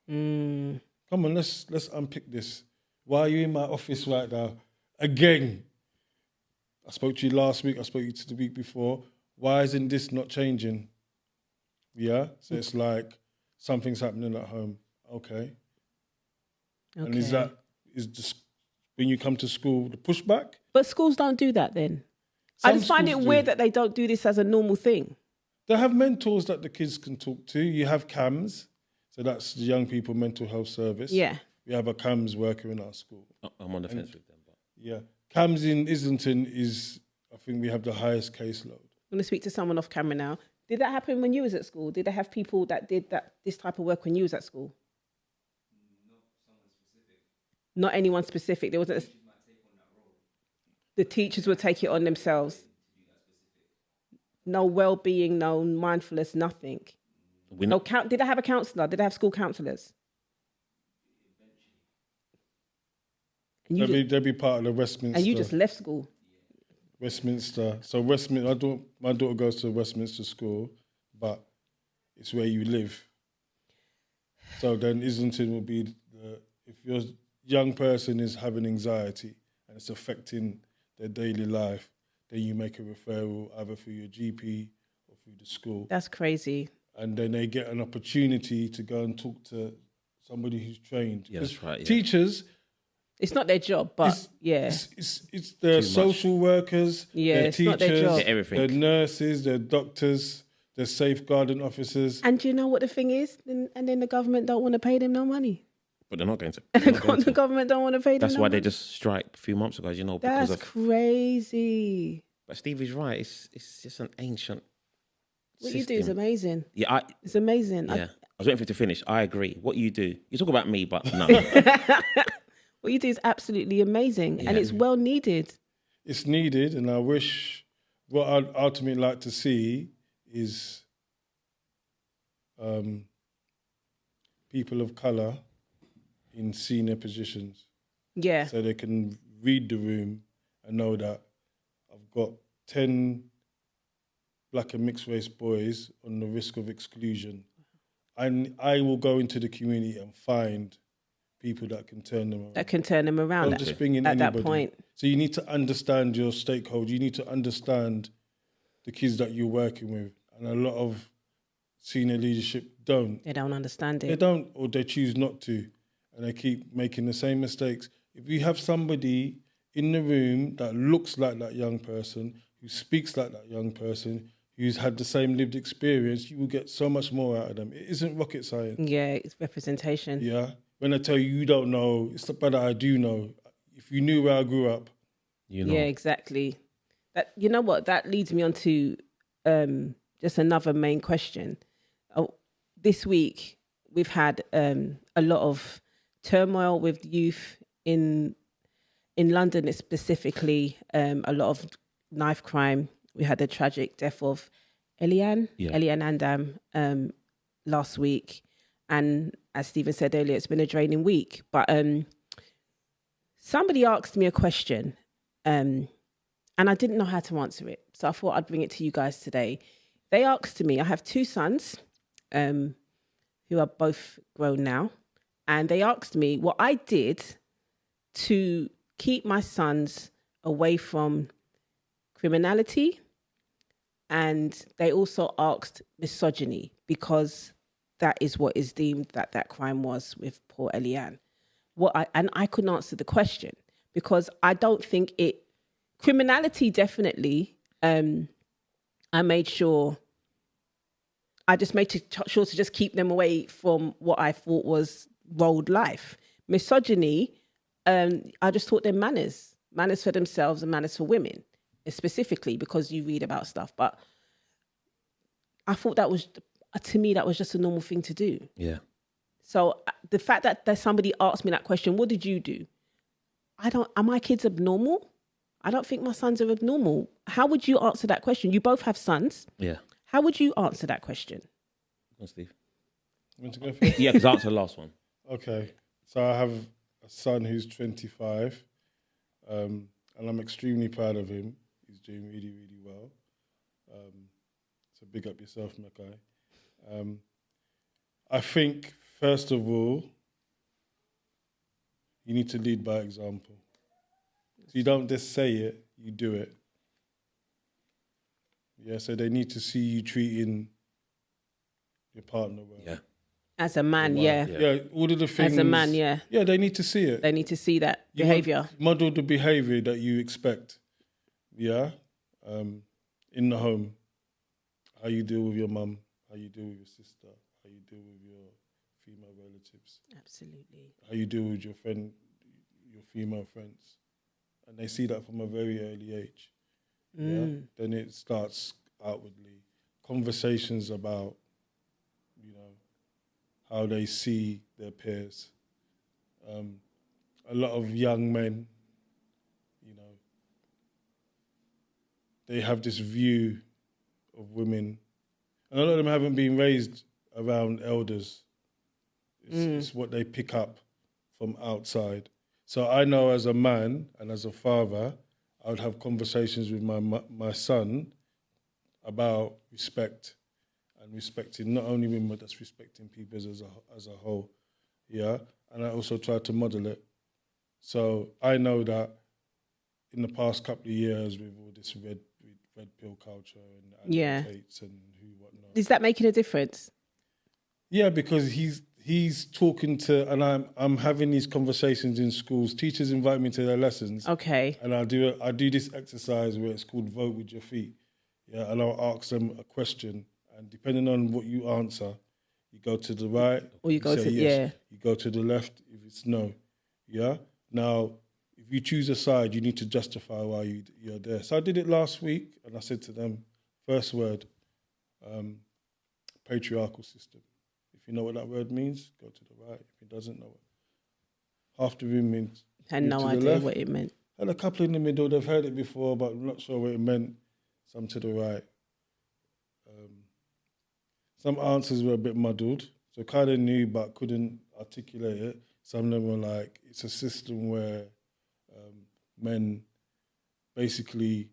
Come on, let's unpick this. Why are you in my office right now? Again. I spoke to you last week, I spoke to you the week before. Why isn't this not changing? Yeah? So it's like something's happening at home. Okay. And is just when you come to school, the pushback? But schools don't do that then. I just find it weird that they don't do this as a normal thing. They have mentors that the kids can talk to. You have CAMS, so that's the Young People Mental Health Service. Yeah. We have a CAMS worker in our school. I'm on the fence with them. But. Yeah. CAMS in Islington is, I think we have the highest caseload. I'm going to speak to someone off camera now. Did that happen when you was at school? Did they have people that did this type of work when you was at school? Not someone specific. Not anyone specific. There wasn't. The teachers would take it on themselves. No well-being, no mindfulness, nothing. Did they have a counsellor? Did they have school counsellors? They'd be part of the Westminster. And you just left school? Westminster. So Westminster, my daughter goes to Westminster school, but it's where you live. So then Islington will be, if your young person is having anxiety and it's affecting their daily life, then you make a referral either through your GP or through the school. That's crazy. And then they get an opportunity to go and talk to somebody who's trained. Yeah, that's right. Yeah. Teachers... It's not their job, but it's the social workers, their it's teachers, not their job. Everything. their nurses, their doctors, their safeguarding officers. And do you know what the thing is? And then the government don't want to pay them no money. But they're not going to. The government don't want to pay them. That's why they just strike a few months ago, because That's crazy. But Stevie's right. It's just an ancient. What system. you do is amazing. Yeah, it's amazing. Yeah, I was waiting for you to finish. I agree. What you do, you talk about me, but no. What you do is absolutely amazing, and it's well needed. It's needed, and I wish what I'd ultimately like to see is people of colour in senior positions. Yeah. So they can read the room and know that I've got 10 black and mixed race boys on the risk of exclusion. And I will go into the community and find people that can turn them around. That can turn them around Don't just bring in at anybody. that point. So you need to understand your stakeholders. You need to understand the kids that you're working with. And a lot of senior leadership don't. They don't understand it. They don't, or they choose not to. And they keep making the same mistakes. If you have somebody in the room that looks like that young person, who speaks like that young person, who's had the same lived experience, you will get so much more out of them. It isn't rocket science. Yeah, it's representation. Yeah. When I tell you don't know, it's the part that I do know. If you knew where I grew up. You know. Yeah, exactly. That, you know what? That leads me on to just another main question. This week, we've had a lot of turmoil with youth in London, specifically a lot of knife crime. We had the tragic death of Elan Oram last week, and as Stephen said earlier, it's been a draining week. But somebody asked me a question, and I didn't know how to answer it. So I thought I'd bring it to you guys today. They asked me, I have two sons who are both grown now. And they asked me what I did to keep my sons away from criminality. And they also asked misogyny, because that is what is deemed that crime was with poor Elan. And I couldn't answer the question, because I don't think criminality definitely, I just made sure to just keep them away from what I thought was road life. Misogyny, I just taught them manners for themselves and manners for women, specifically because you read about stuff. But I thought to me, that was just a normal thing to do. Yeah. So the fact that somebody asked me that question, what did you do? Are my kids abnormal? I don't think my sons are abnormal. How would you answer that question? You both have sons. Yeah. How would you answer that question? Come on, Steve. You want to go first? Yeah, because answer the last one. Okay. So I have a son who's 25, and I'm extremely proud of him. He's doing really, really well. So big up yourself, Mackay. I think, first of all, you need to lead by example. So you don't just say it, you do it. Yeah, so they need to see you treating your partner well. Yeah. As a man, Well, yeah. Yeah, all of the things. As a man, yeah. Yeah, they need to see it. They need to see that You behavior. model the behavior that you expect. Yeah, in the home, how you deal with your mum, how you deal with your sister, how you deal with your female relatives, Absolutely. how you deal with your female friends, and they see that from a very early age. Yeah, then it starts outwardly. Conversations about, how they see their peers. A lot of young men, they have this view of women, and a lot of them haven't been raised around elders. It's what they pick up from outside. So I know as a man and as a father, I would have conversations with my son about respect, and respecting not only women, but that's respecting people as a whole. Yeah, and I also try to model it. So I know that in the past couple of years, with all this red pill culture and advocates and whatnot. Is that making a difference? Yeah, because he's talking to, and I'm having these conversations in schools. Teachers invite me to their lessons. Okay. And I do this exercise where it's called vote with your feet. Yeah, and I'll ask them a question, and depending on what you answer, you go to the right, or you go say to yes. You go to the left if it's no. Yeah. Now, if you choose a side, you need to justify why you're there. So I did it last week, and I said to them, first word, patriarchal system. If you know what that word means, go to the right. If it doesn't know it, half the room means. Had no idea what it meant. And a couple in the middle, they've heard it before, but I'm not sure what it meant. Some to the right. Some answers were a bit muddled, so kind of knew but couldn't articulate it. Some of them were like, it's a system where men basically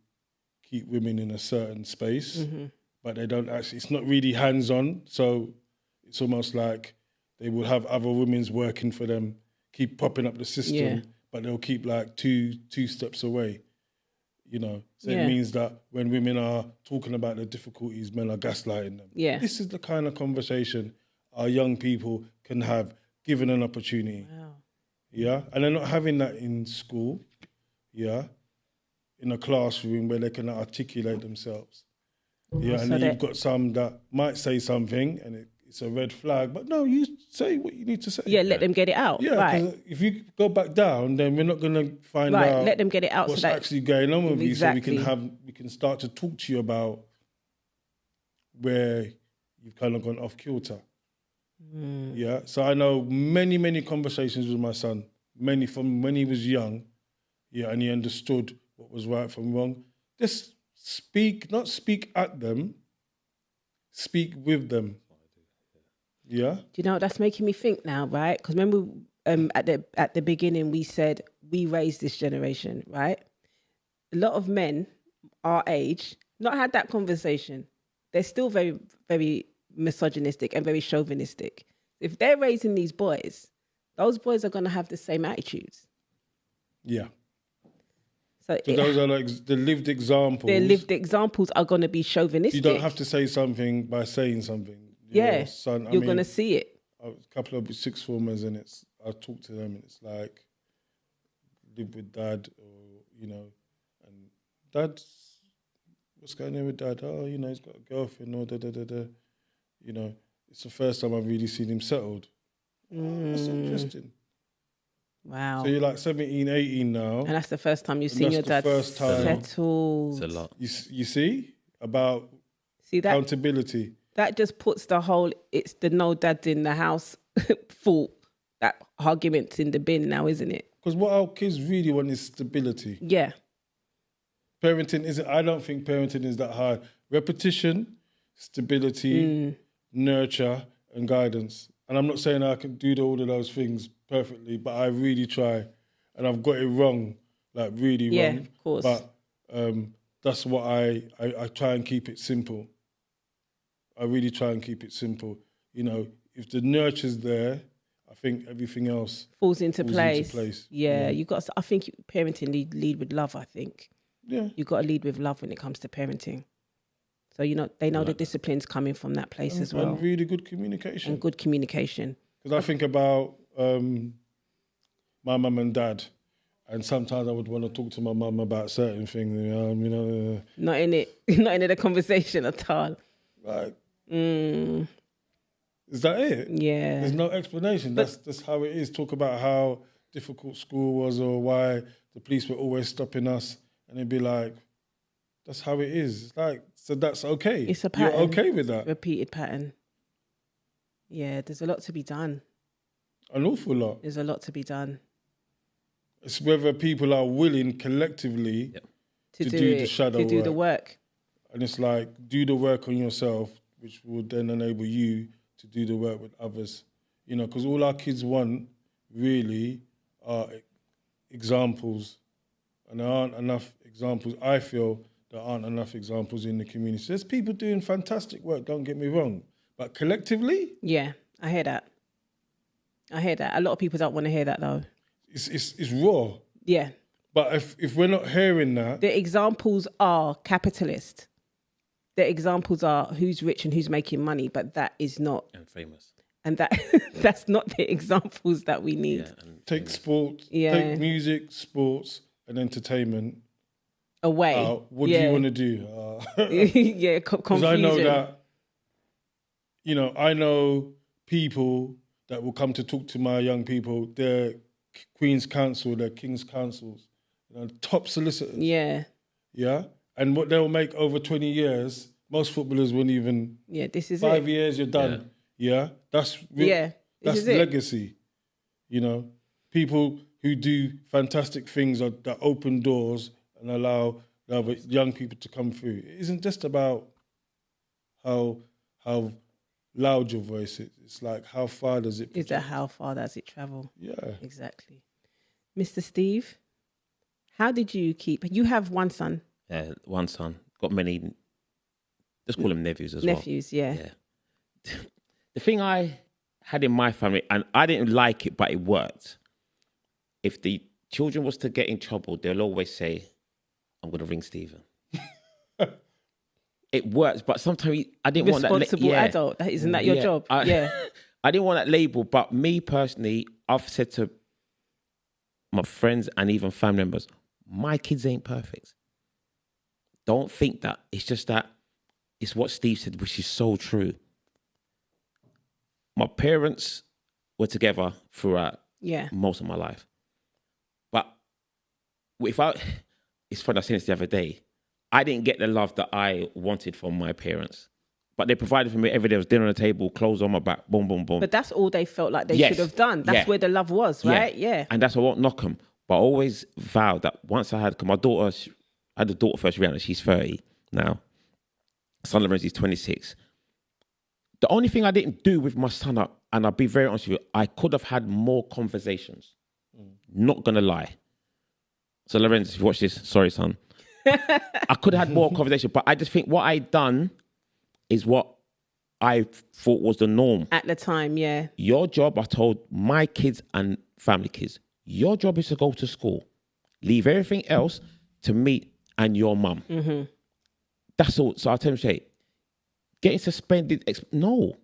keep women in a certain space, but they don't actually, it's not really hands-on, so it's almost like they will have other women's working for them, keep popping up the system, but they'll keep like two steps away, So it means that when women are talking about the difficulties, men are gaslighting them. Yeah. This is the kind of conversation our young people can have given an opportunity. Wow. Yeah, and they're not having that in school, in a classroom where they can articulate themselves. Yeah, and then you've got some that might say something and it's a red flag, but no, you say what you need to say. Yeah, let them get it out. Yeah, right. If you go back down, then we're not going to find out let them get it out what's so that actually going on with exactly. you, so we can start to talk to you about where you've kind of gone off kilter. Yeah, so I know many conversations with my son, many from when he was young, and he understood what was right from wrong. Just not speak at them, speak with them. Yeah. Do you know what that's making me think now, right? Because remember at the beginning we said we raised this generation, right? A lot of men our age not had that conversation. They're still very, very misogynistic and very chauvinistic. If they're raising these boys, those boys are going to have the same attitudes. Yeah. So those are like the lived examples. Their lived examples are going to be chauvinistic. You don't have to say something by saying something. Yeah, son, you're going to see it. A couple of sixth formers, and I talk to them, and it's like, live with dad, or and dad, what's going on with dad? Oh, he's got a girlfriend, or da. It's the first time I've really seen him settled. Oh, that's interesting. Wow. So you're like 17, 18 now. And that's the first time you've seen your dad settled. It's a lot. You see? About accountability. That just puts it's the no dad in the house fault. That argument's in the bin now, isn't it? Because what our kids really want is stability. Yeah. Parenting I don't think parenting is that hard. Repetition, stability, nurture, and guidance. And I'm not saying I can do all of those things perfectly, but I really try. And I've got it wrong, like really wrong. Yeah, of course. But that's what I try and keep it simple. I really try and keep it simple. If the nurture's there, I think everything else falls into place. Yeah, you got. I think parenting lead with love. I think. Yeah, you got to lead with love when it comes to parenting. So they know the discipline's coming from that place as well. And really good communication. Because I think about my mum and dad, and sometimes I would want to talk to my mum about certain things. Not in the conversation at all. Like, is that it? Yeah. There's no explanation. That's how it is. Talk about how difficult school was, or why the police were always stopping us, and it'd be like, that's how it is. It's like, so that's okay. It's a pattern. You're okay with that? Repeated pattern. Yeah, there's a lot to be done. An awful lot. There's a lot to be done. It's whether people are willing collectively to do the shadow work. To do the work. And it's like, do the work on yourself, which will then enable you to do the work with others. Because all our kids want really are examples. And there aren't enough examples. I feel there aren't enough examples in the community. There's people doing fantastic work, don't get me wrong. But collectively? Yeah, I hear that. A lot of people don't want to hear that though. It's raw. Yeah. But if we're not hearing that... The examples are capitalist. The examples are who's rich and who's making money, but that is not... And famous. And that's not the examples that we need. Yeah, take sports, take music, sports and entertainment away. What do you want to do? Yeah, confusion. Because I know that, I know people that will come to talk to my young people. They're Queen's Counsel, they're King's Counsels, top solicitors. Yeah. Yeah? And what they'll make over 20 years, most footballers won't even... Yeah, this is 5 years, you're done. Yeah? That's legacy. People who do fantastic things that open doors and allow other young people to come through. It isn't just about how loud your voice is. It's like, how far does it... Is that how far does it travel? Yeah. Exactly. Mr. Steve, how did you keep... You have one son. Yeah, one son. Got many... Let's call them nephews as Nephews, yeah. The thing I had in my family, and I didn't like it, but it worked. If the children was to get in trouble, they'll always say, I'm going to ring Stephen. It works, but sometimes I didn't want that... Responsible adult. Isn't that your job? I didn't want that label, but me personally, I've said to my friends and even family members, my kids ain't perfect. Don't think that. It's just that it's what Steve said, which is so true. My parents were together throughout most of my life. But it's funny, I seen this the other day. I didn't get the love that I wanted from my parents. But they provided for me every day. There was dinner on the table, clothes on my back, boom, boom, boom. But that's all they felt like they should have done. That's where the love was, right? Yeah. And that's why I won't knock them. But I always vowed that once I had, because my daughter, I had a daughter first, Marianne, she's 30 now. Son Lorenzo's 26. The only thing I didn't do with my son, and I'll be very honest with you, I could have had more conversations. Not going to lie. So Lorenz, if you watch this, sorry, son. I could have had more conversation, but I just think what I done is what I thought was the norm. At the time, yeah. Your job, I told my kids and family kids, your job is to go to school. Leave everything else to me and your mum. Mm-hmm. That's all. So I tell them straight, getting suspended, no.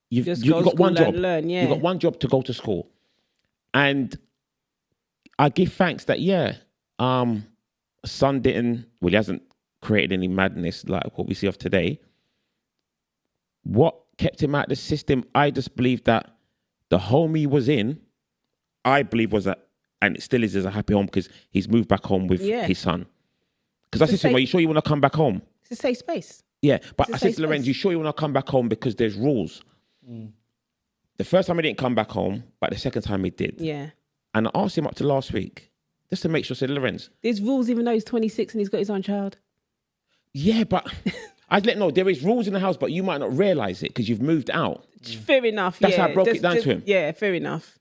You've got one job. Learn, yeah. You've got one job to go to school. And I give thanks that, son didn't, well, he hasn't created any madness like what we see of today. What kept him out of the system, I just believe that the home he was in, I believe and it still is a happy home because he's moved back home with his son. Because I said to him, are you sure you want to come back home? It's a safe space. Yeah, but I said to Lorenz, you sure you want to come back home because there's rules? The first time he didn't come back home, but the second time he did. Yeah. And I asked him up to last week, just to make sure, I said, Lorenz. There's rules even though he's 26 and he's got his own child. Yeah, but I'd let him know there is rules in the house, but you might not realise it because you've moved out. Fair enough, That's how I broke it down to him. Yeah, fair enough.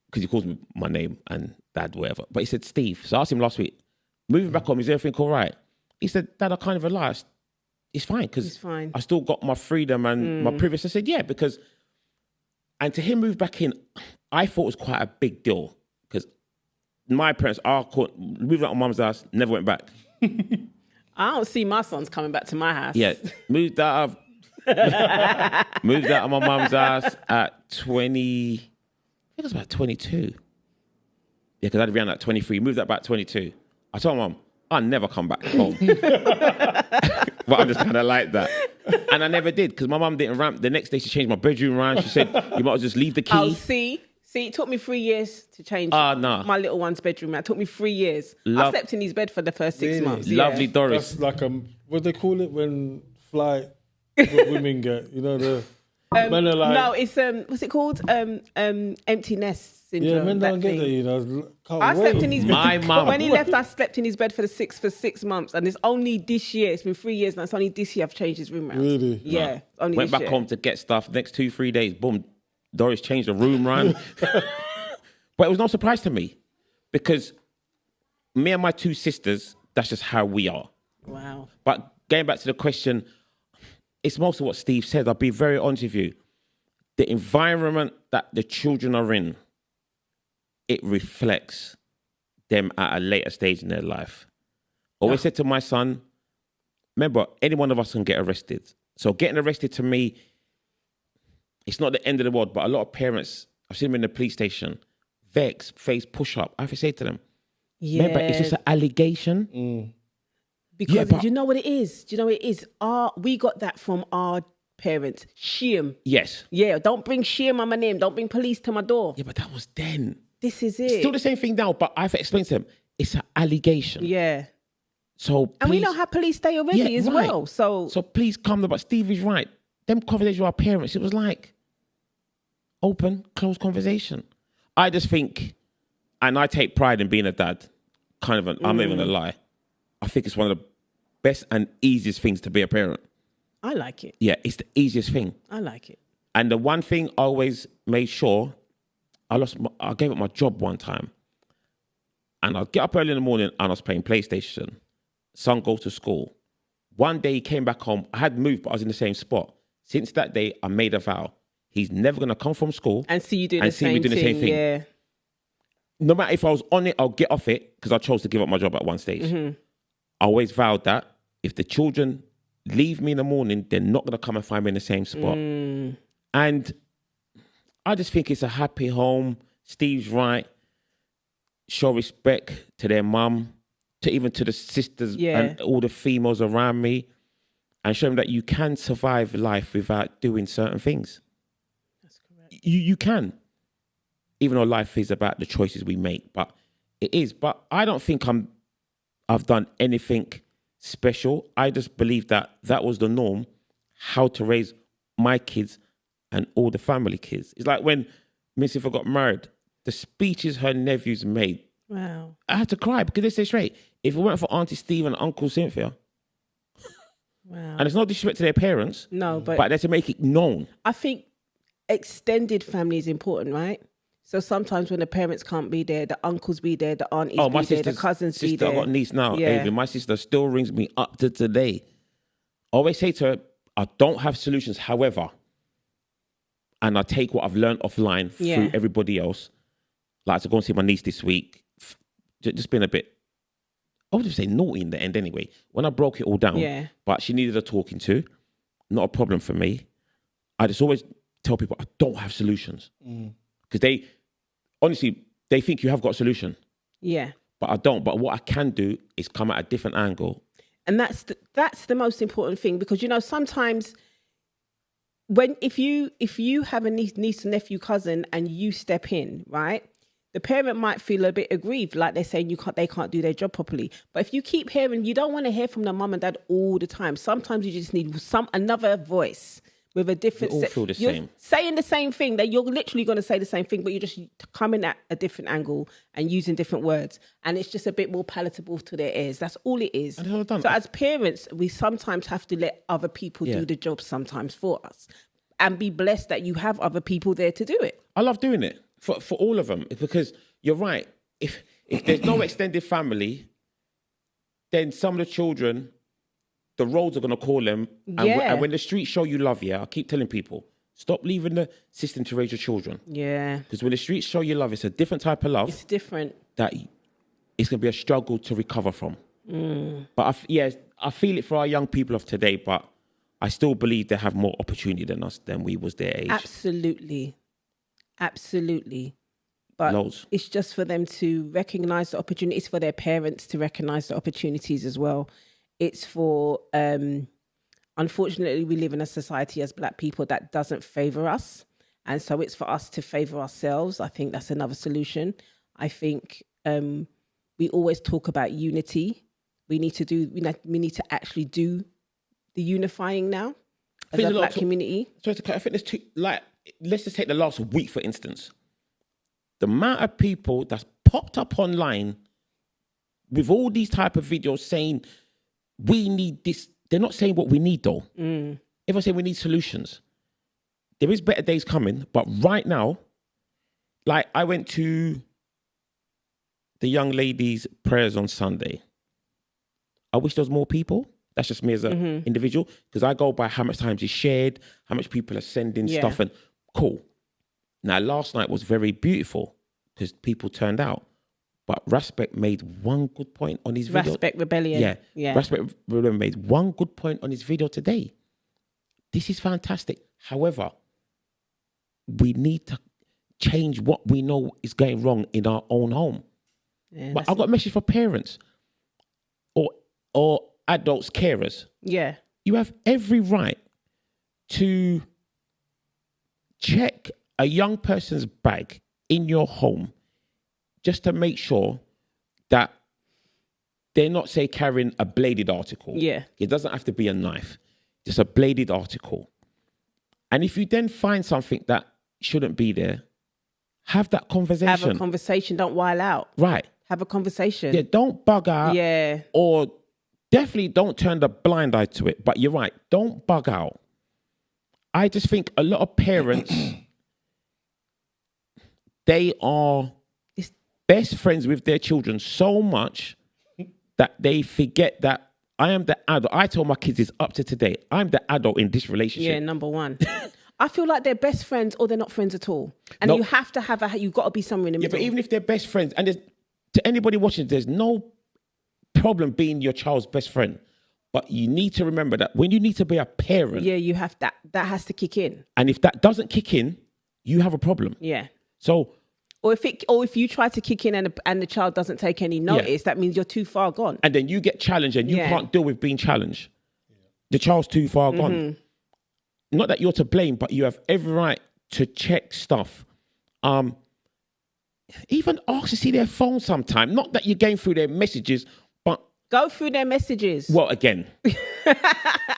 Because he calls me my name and dad, whatever. But he said, Steve. So I asked him last week, moving back home, is everything all right? He said, Dad, I kind of realised it's fine because I still got my freedom and my privacy. I said, yeah, because, and to him move back in, I thought it was quite a big deal because my parents moved out of mum's house, never went back. I don't see my sons coming back to my house. Yeah, moved out of my mum's house at 20, I think it was about 22. Yeah, because I'd around at 23, moved out about 22. I told my mum, I'll never come back home. But I just kind of like that. And I never did because my mum didn't ramp. The next day she changed my bedroom around. She said, you might as well just leave the key. Oh, see, it took me 3 years to change my little one's bedroom. It took me 3 years. I slept in his bed for the first 6 months. Lovely Doris. That's like what do they call it when women get, the men are like... No, it's, what's it called? Empty nest syndrome. Yeah, men don't get that, I slept in his bed. My mum. When he left, I slept in his bed for 6 months. And it's only this year, it's been 3 years now, it's only this year I've changed his room around. Really? Yeah. Only Went this back year. home to get stuff. Next 2-3 days, boom, Doris changed the room round. But it was no surprise to me because me and my two sisters, that's just how we are. Wow. But getting back to the question, it's most of what Steve said. I'll be very honest with you. The environment that the children are in, it reflects them at a later stage in their life. Always said to my son, remember, any one of us can get arrested. So getting arrested to me, it's not the end of the world, but a lot of parents, I've seen them in the police station, vex, face, push up. I have to say to them, remember, it's just an allegation. Because do you know what it is? Do you know what it is? We got that from our parents. Shame. Yes. Yeah, don't bring shame on my name. Don't bring police to my door. Yeah, but that was then. This is it. Still the same thing now, but I have to explain to them, it's an allegation. Yeah. So please, and we know how police stay already as well. So please calm down. But Steve is right. Them conversations with our parents, it was like open, closed conversation. I just think, and I take pride in being a dad, I'm not even going to lie. I think it's one of the best and easiest things to be a parent. I like it. Yeah, it's the easiest thing. I like it. And the one thing I always made sure, I gave up my job one time. And I'd get up early in the morning and I was playing PlayStation. Son goes to school. One day he came back home. I had moved, but I was in the same spot. Since that day, I made a vow. He's never going to come from school and see you doing the same thing. Yeah. No matter if I was on it, I'll get off it because I chose to give up my job at one stage. Mm-hmm. I always vowed that if the children leave me in the morning, they're not going to come and find me in the same spot. And I just think it's a happy home. Steve's right. Show respect to their mum, even to the sisters and all the females around me, and show them that you can survive life without doing certain things. That's correct. You can. Even though life is about the choices we make, but it is. But I don't think I've done anything special. I just believe that was the norm, how to raise my kids and all the family kids. It's like when Miss Iffa got married, the speeches her nephews made. Wow. I had to cry because they say straight, if it weren't for Auntie Steve and Uncle Cynthia, Wow. And it's no disrespect to their parents. No, but they're to make it known. I think extended family is important, right? So sometimes when the parents can't be there, the uncles be there, the aunties be there, the cousins be there. I've got a niece now, Yeah. Ava. My sister still rings me up to today. I always say to her, I don't have solutions, however, and I take what I've learned offline through everybody else. Like to go and see my niece this week. Just been a bit, I would say naughty in the end anyway. When I broke it all down, but she needed a talking to. Not a problem for me. I just always tell people I don't have solutions. Because they, honestly, they think you have got a solution. Yeah. But I don't. But what I can do is come at a different angle. And that's the most important thing, because, you know, sometimes if you have a niece, nephew, cousin, and you step in, right, the parent might feel a bit aggrieved, like they're saying they can't do their job properly. But if you keep hearing, you don't want to hear from the mum and dad all the time. Sometimes you just need another voice with a different. We all feel the you're same. Saying the same thing, that you're literally going to say the same thing, but you're just coming at a different angle and using different words, and it's just a bit more palatable to their ears. That's all it is. So as parents, we sometimes have to let other people do the job sometimes for us, and be blessed that you have other people there to do it. I love doing it for all of them, because you're right. If there's no extended family, then some of the children, the roads are going to call them. And when the streets show you love, I keep telling people, stop leaving the system to raise your children. Yeah. Because when the streets show you love, it's a different type of love. It's different. That it's going to be a struggle to recover from. But I feel it for our young people of today, but I still believe they have more opportunity than us, than we was their age. Absolutely. But it's just for them to recognise the opportunity. It's for their parents to recognise the opportunities as well. It's for, unfortunately, we live in a society as Black people that doesn't favour us. And so it's for us to favour ourselves. I think that's another solution. I think we always talk about unity. We need to actually do the unifying now as a Black community. I think there's two, let's just take the last week, for instance. The amount of people that's popped up online with all these type of videos saying, we need this. They're not saying what we need, though. If I say we need solutions, there is better days coming. But right now, like I went to the young ladies' prayers on Sunday. I wish there was more people. That's just me as an individual, because I go by how much times it's shared, how much people are sending stuff, and cool. Now, last night was very beautiful because people turned out. But Raspek made one good point on his video. Raspek Rebellion. Yeah. Raspek Rebellion made one good point on his video today. This is fantastic. However, we need to change what we know is going wrong in our own home. Yeah, but I've got a message for parents or adults, carers. Yeah. You have every right to check a young person's bag in your home just to make sure that they're not, say, carrying a bladed article. Yeah. It doesn't have to be a knife, just a bladed article. And if you then find something that shouldn't be there, have that conversation. Have a conversation. Don't while out. Right. Have a conversation. Yeah, don't bug out. Yeah. Or definitely don't turn the blind eye to it. But you're right. Don't bug out. I just think a lot of parents, they are best friends with their children so much that they forget that I am the adult. I told my kids this up to today. I'm the adult in this relationship. Yeah, number one. I feel like they're best friends or they're not friends at all. And you have to have you've got to be somewhere in the middle. Yeah, but even if they're best friends, and to anybody watching, there's no problem being your child's best friend. But you need to remember that when you need to be a parent. Yeah, you have that has to kick in. And if that doesn't kick in, you have a problem. Yeah. So. Or if you try to kick in and the child doesn't take any notice, that means you're too far gone. And then you get challenged and you can't deal with being challenged. The child's too far gone. Not that you're to blame, but you have every right to check stuff. Even ask to see their phone sometime. Not that you're going through their messages, but... Go through their messages. Well, again,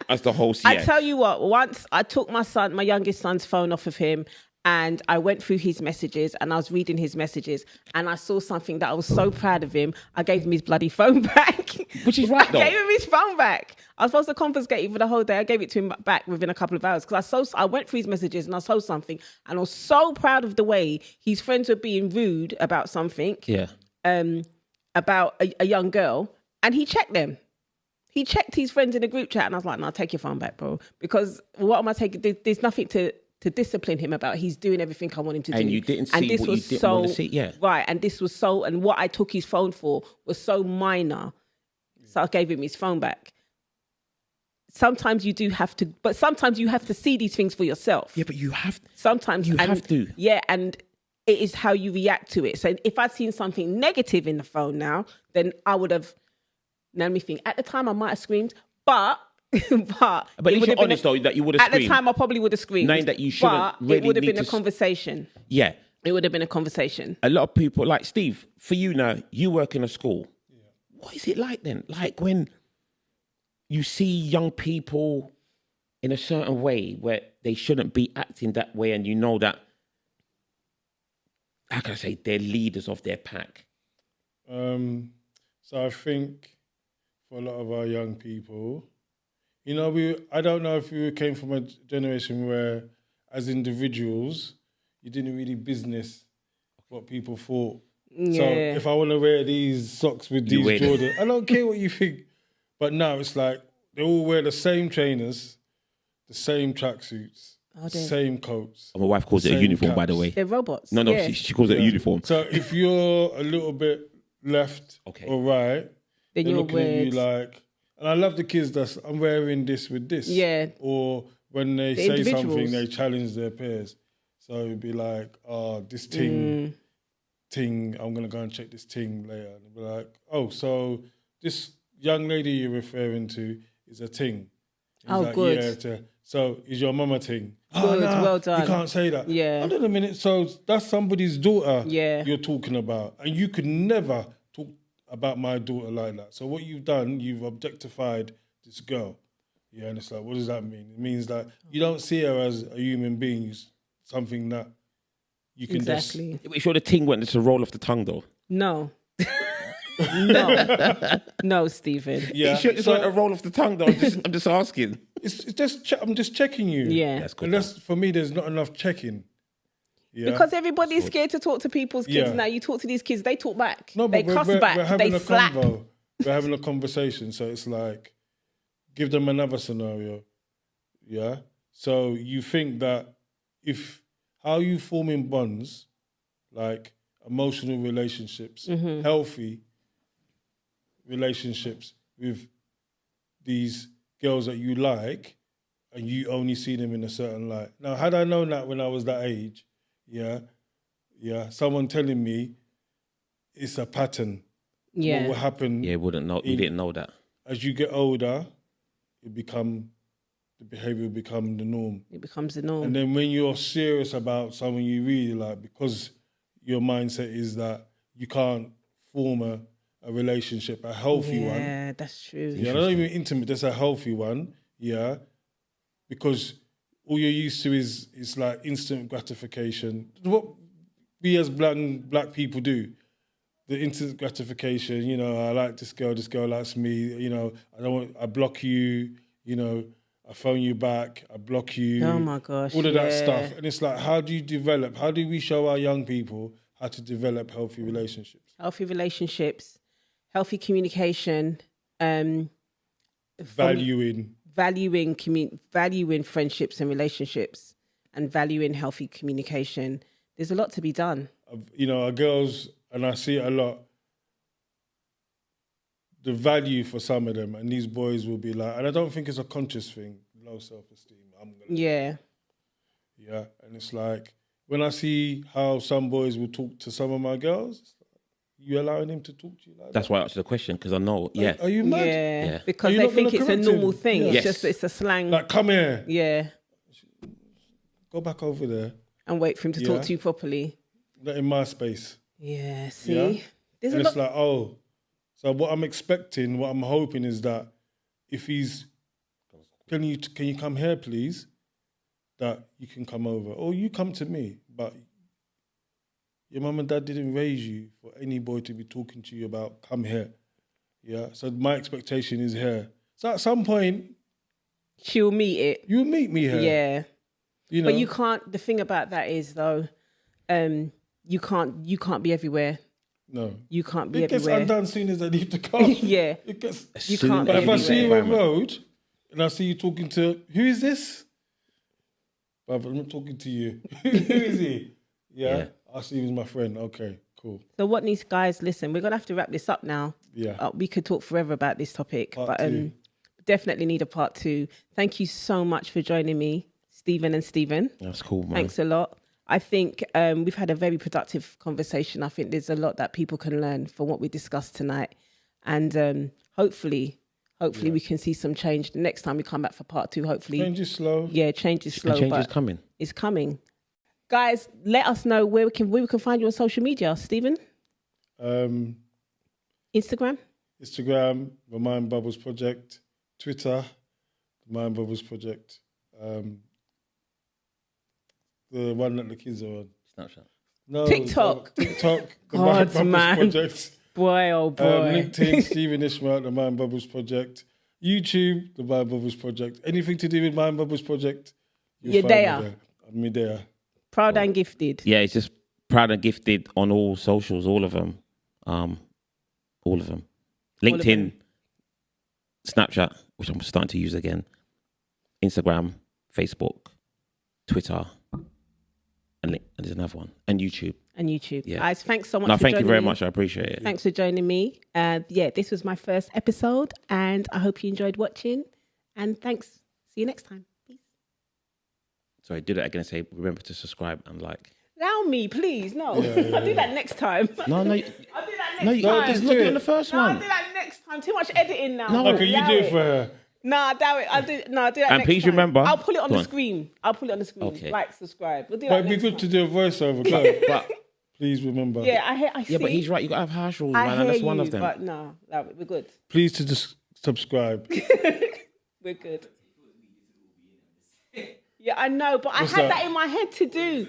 that's the whole... I tell you what, once I took my youngest son's phone off of him, And I went through his messages and I was reading his messages and I saw something that I was so proud of him. I gave him his bloody phone back. Which is right, though. I gave him his phone back. I was supposed to confiscate it for the whole day. I gave it to him back within a couple of hours because I went through his messages and I saw something and I was so proud of the way his friends were being rude about something. Yeah. About a young girl, and he checked them. He checked his friends in a group chat and I was like, no, take your phone back, bro. Because what am I taking? There's nothing to discipline him about. He's doing everything I want him to do. And you didn't see what you didn't want to see, yeah. Right, and this was so, and what I took his phone for was so minor. So I gave him his phone back. Sometimes you do have to, but sometimes you have to see these things for yourself. Yeah, but you have... Sometimes you have to. Yeah, and it is how you react to it. So if I'd seen something negative in the phone now, then I would have, let me think, at the time I might have screamed, but at least you're honest, though, that you would have screamed. At the time, I probably would have screamed. Knowing that you shouldn't but really it would have need been a to conversation. Yeah. It would have been a conversation. A lot of people, like Steve, for you now, you work in a school. Yeah. What is it like then? Like when you see young people in a certain way where they shouldn't be acting that way and you know that, how can I say, they're leaders of their pack? So I think for a lot of our young people, you know, I don't know if we came from a generation where, as individuals, you didn't really business what people thought. Yeah. So if I want to wear these socks with these Jordan, I don't care what you think. But now it's like they all wear the same trainers, the same tracksuits, same coats. My wife calls it a uniform, by the way. They're robots. No, yeah. she calls it a uniform. So if you're a little bit left or right, then they're you're looking weird. at you like, and I love the kids that I'm wearing this with this. Yeah. Or when they say something, they challenge their peers. So it'd be like, oh, this ting, I'm going to go and check this ting later. And they'd be like, oh, so this young lady you're referring to is a ting. Like, good. Yeah, so is your mama ting? Good, oh, no, well done. You can't say that. Yeah. Hold on a minute. So that's somebody's daughter you're talking about. And you could never talk about my daughter like that. So what you've done, you've objectified this girl. Yeah, and it's like, what does that mean? It means that you don't see her as a human being, something that you can just... Are sure the ting went to roll off the tongue, though? No. No, Stephen. Yeah. You sure it's not a roll off the tongue, though? I'm just asking. It's just I'm just checking you. Yeah. That's good. For me, there's not enough checking. Yeah. Because everybody's scared to talk to people's kids now. You talk to these kids, they talk back. No, they but cuss we're back, having they a slap. convo. We're having a conversation. So it's like, give them another scenario. Yeah. So you think that how you forming bonds, like emotional relationships, healthy relationships with these girls that you like, and you only see them in a certain light. Now, had I known that when I was that age, someone telling me it's a pattern. Yeah. What will happen? Yeah, we didn't know that. As you get older, the behavior will become the norm. It becomes the norm. And then when you're serious about someone you really like, because your mindset is that you can't form a relationship, a healthy one. Yeah, that's true. Yeah, not even intimate, that's a healthy one. Yeah. Because all you're used to is like instant gratification. What we as black people do, the instant gratification, you know, I like this girl likes me, you know, I block you, you know, I phone you back, I block you. Oh my gosh. All of that stuff. And it's like, how do we show our young people how to develop healthy relationships? Healthy relationships, healthy communication, valuing friendships and relationships, and valuing healthy communication. There's a lot to be done. You know, our girls, and I see it a lot, the value for some of them, and these boys will be like, and I don't think it's a conscious thing, low self-esteem. Yeah, and it's like, when I see how some boys will talk to some of my girls, it's like, you allowing him to talk to you like that? That's why I asked the question, because I know, Are you mad? Yeah, because they think it's a normal thing. Yeah. It's it's a slang. Like, come here. Yeah. Go back over there. And wait for him to talk to you properly. Not in my space. Yeah, see? Yeah? And it's like, oh, so what I'm expecting, what I'm hoping is that if he's, can you come here, please? that you can come over, or you come to me, but your mum and dad didn't raise you for any boy to be talking to you about, come here. Yeah, so my expectation is here. So at some point, she'll meet it. you'll meet me here. Yeah. You know? But you can't, the thing about that is though, you can't be everywhere. No. You can't be It gets everywhere. undone as soon as I leave the car. Yeah. It gets, You Soon can't as but if I leave see the you on environment. road and I see you talking to, who is this? But I'm not talking to you. Who is he? Yeah. I see him as my friend. Okay, cool. So what needs, guys, listen, we're going to have to wrap this up now. Yeah. We could talk forever about this topic, Part but two. definitely need a part 2. Thank you so much for joining me, Stephen and Stephen. That's cool, man. Thanks a lot. I think we've had a very productive conversation. I think there's a lot that people can learn from what we discussed tonight. And hopefully we can see some change. The next time we come back for part 2, hopefully. Change is slow. Yeah, change is slow. And change but is coming. It's coming. Guys, let us know where we can find you on social media. Stephen? Instagram? Instagram, the Mind Bubbles Project. Twitter, the Mind Bubbles Project. The one that the kids are on. Snapchat. No, TikTok. TikTok, the God, Mind Bubbles man. Project. Boy, oh boy. LinkedIn, Stephen Ishmael, the Mind Bubbles Project. YouTube, the Mind Bubbles Project. Anything to do with Mind Bubbles Project, You're find me there. I'm there. Proud and gifted. Yeah, it's just Proud and Gifted on all socials, all of them. All of them. LinkedIn, Snapchat, which I'm starting to use again, Instagram, Facebook, Twitter, and there's another one, and YouTube. And YouTube. Yeah. Guys, thanks so much No, for thank you joining very me. much. I appreciate it. Thanks for joining me. Yeah, this was my first episode and I hope you enjoyed watching. And thanks. See you next time. Peace. Sorry, do that again and say, remember to subscribe and like. Allow me, please. No, Yeah, yeah, I'll do that next time. No, I'll do that next no, you time. just not doing the first No, I'll one. do that next time. Too much editing now. No. Okay, you Allow do it for her. Nah, doubt it. I'll do that And next please time. remember- I'll put it on Go the on. screen. I'll put it on the screen. Okay. Like, subscribe. We'll do But that it'd be next good time. to do a voiceover. Go. But Please remember. Yeah, I see. yeah, but he's right. You gotta have harsh rules, I man, hear and that's you, one of them. but no, we're good. Please to just subscribe. We're good. Yeah, I know, but What's I had that? that in my head to do.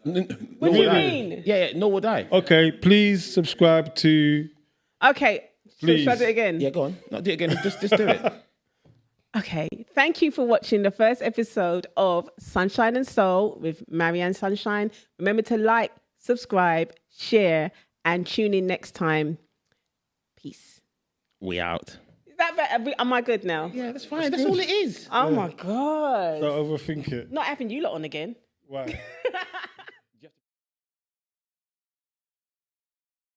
Nor What do you would I. mean? Yeah, nor would I. Okay, please subscribe to. Okay, Please. should I do it again? Yeah, go on. No, do it again. Just do it. Okay, thank you for watching the first episode of Sunshine and Soul with Marianne Sunshine. Remember to like, subscribe, share, and tune in next time. Peace. We out. Is that better? Am I good now? Yeah, that's fine. That's all it is. Oh my God. Don't overthink it. Not having you lot on again. Why?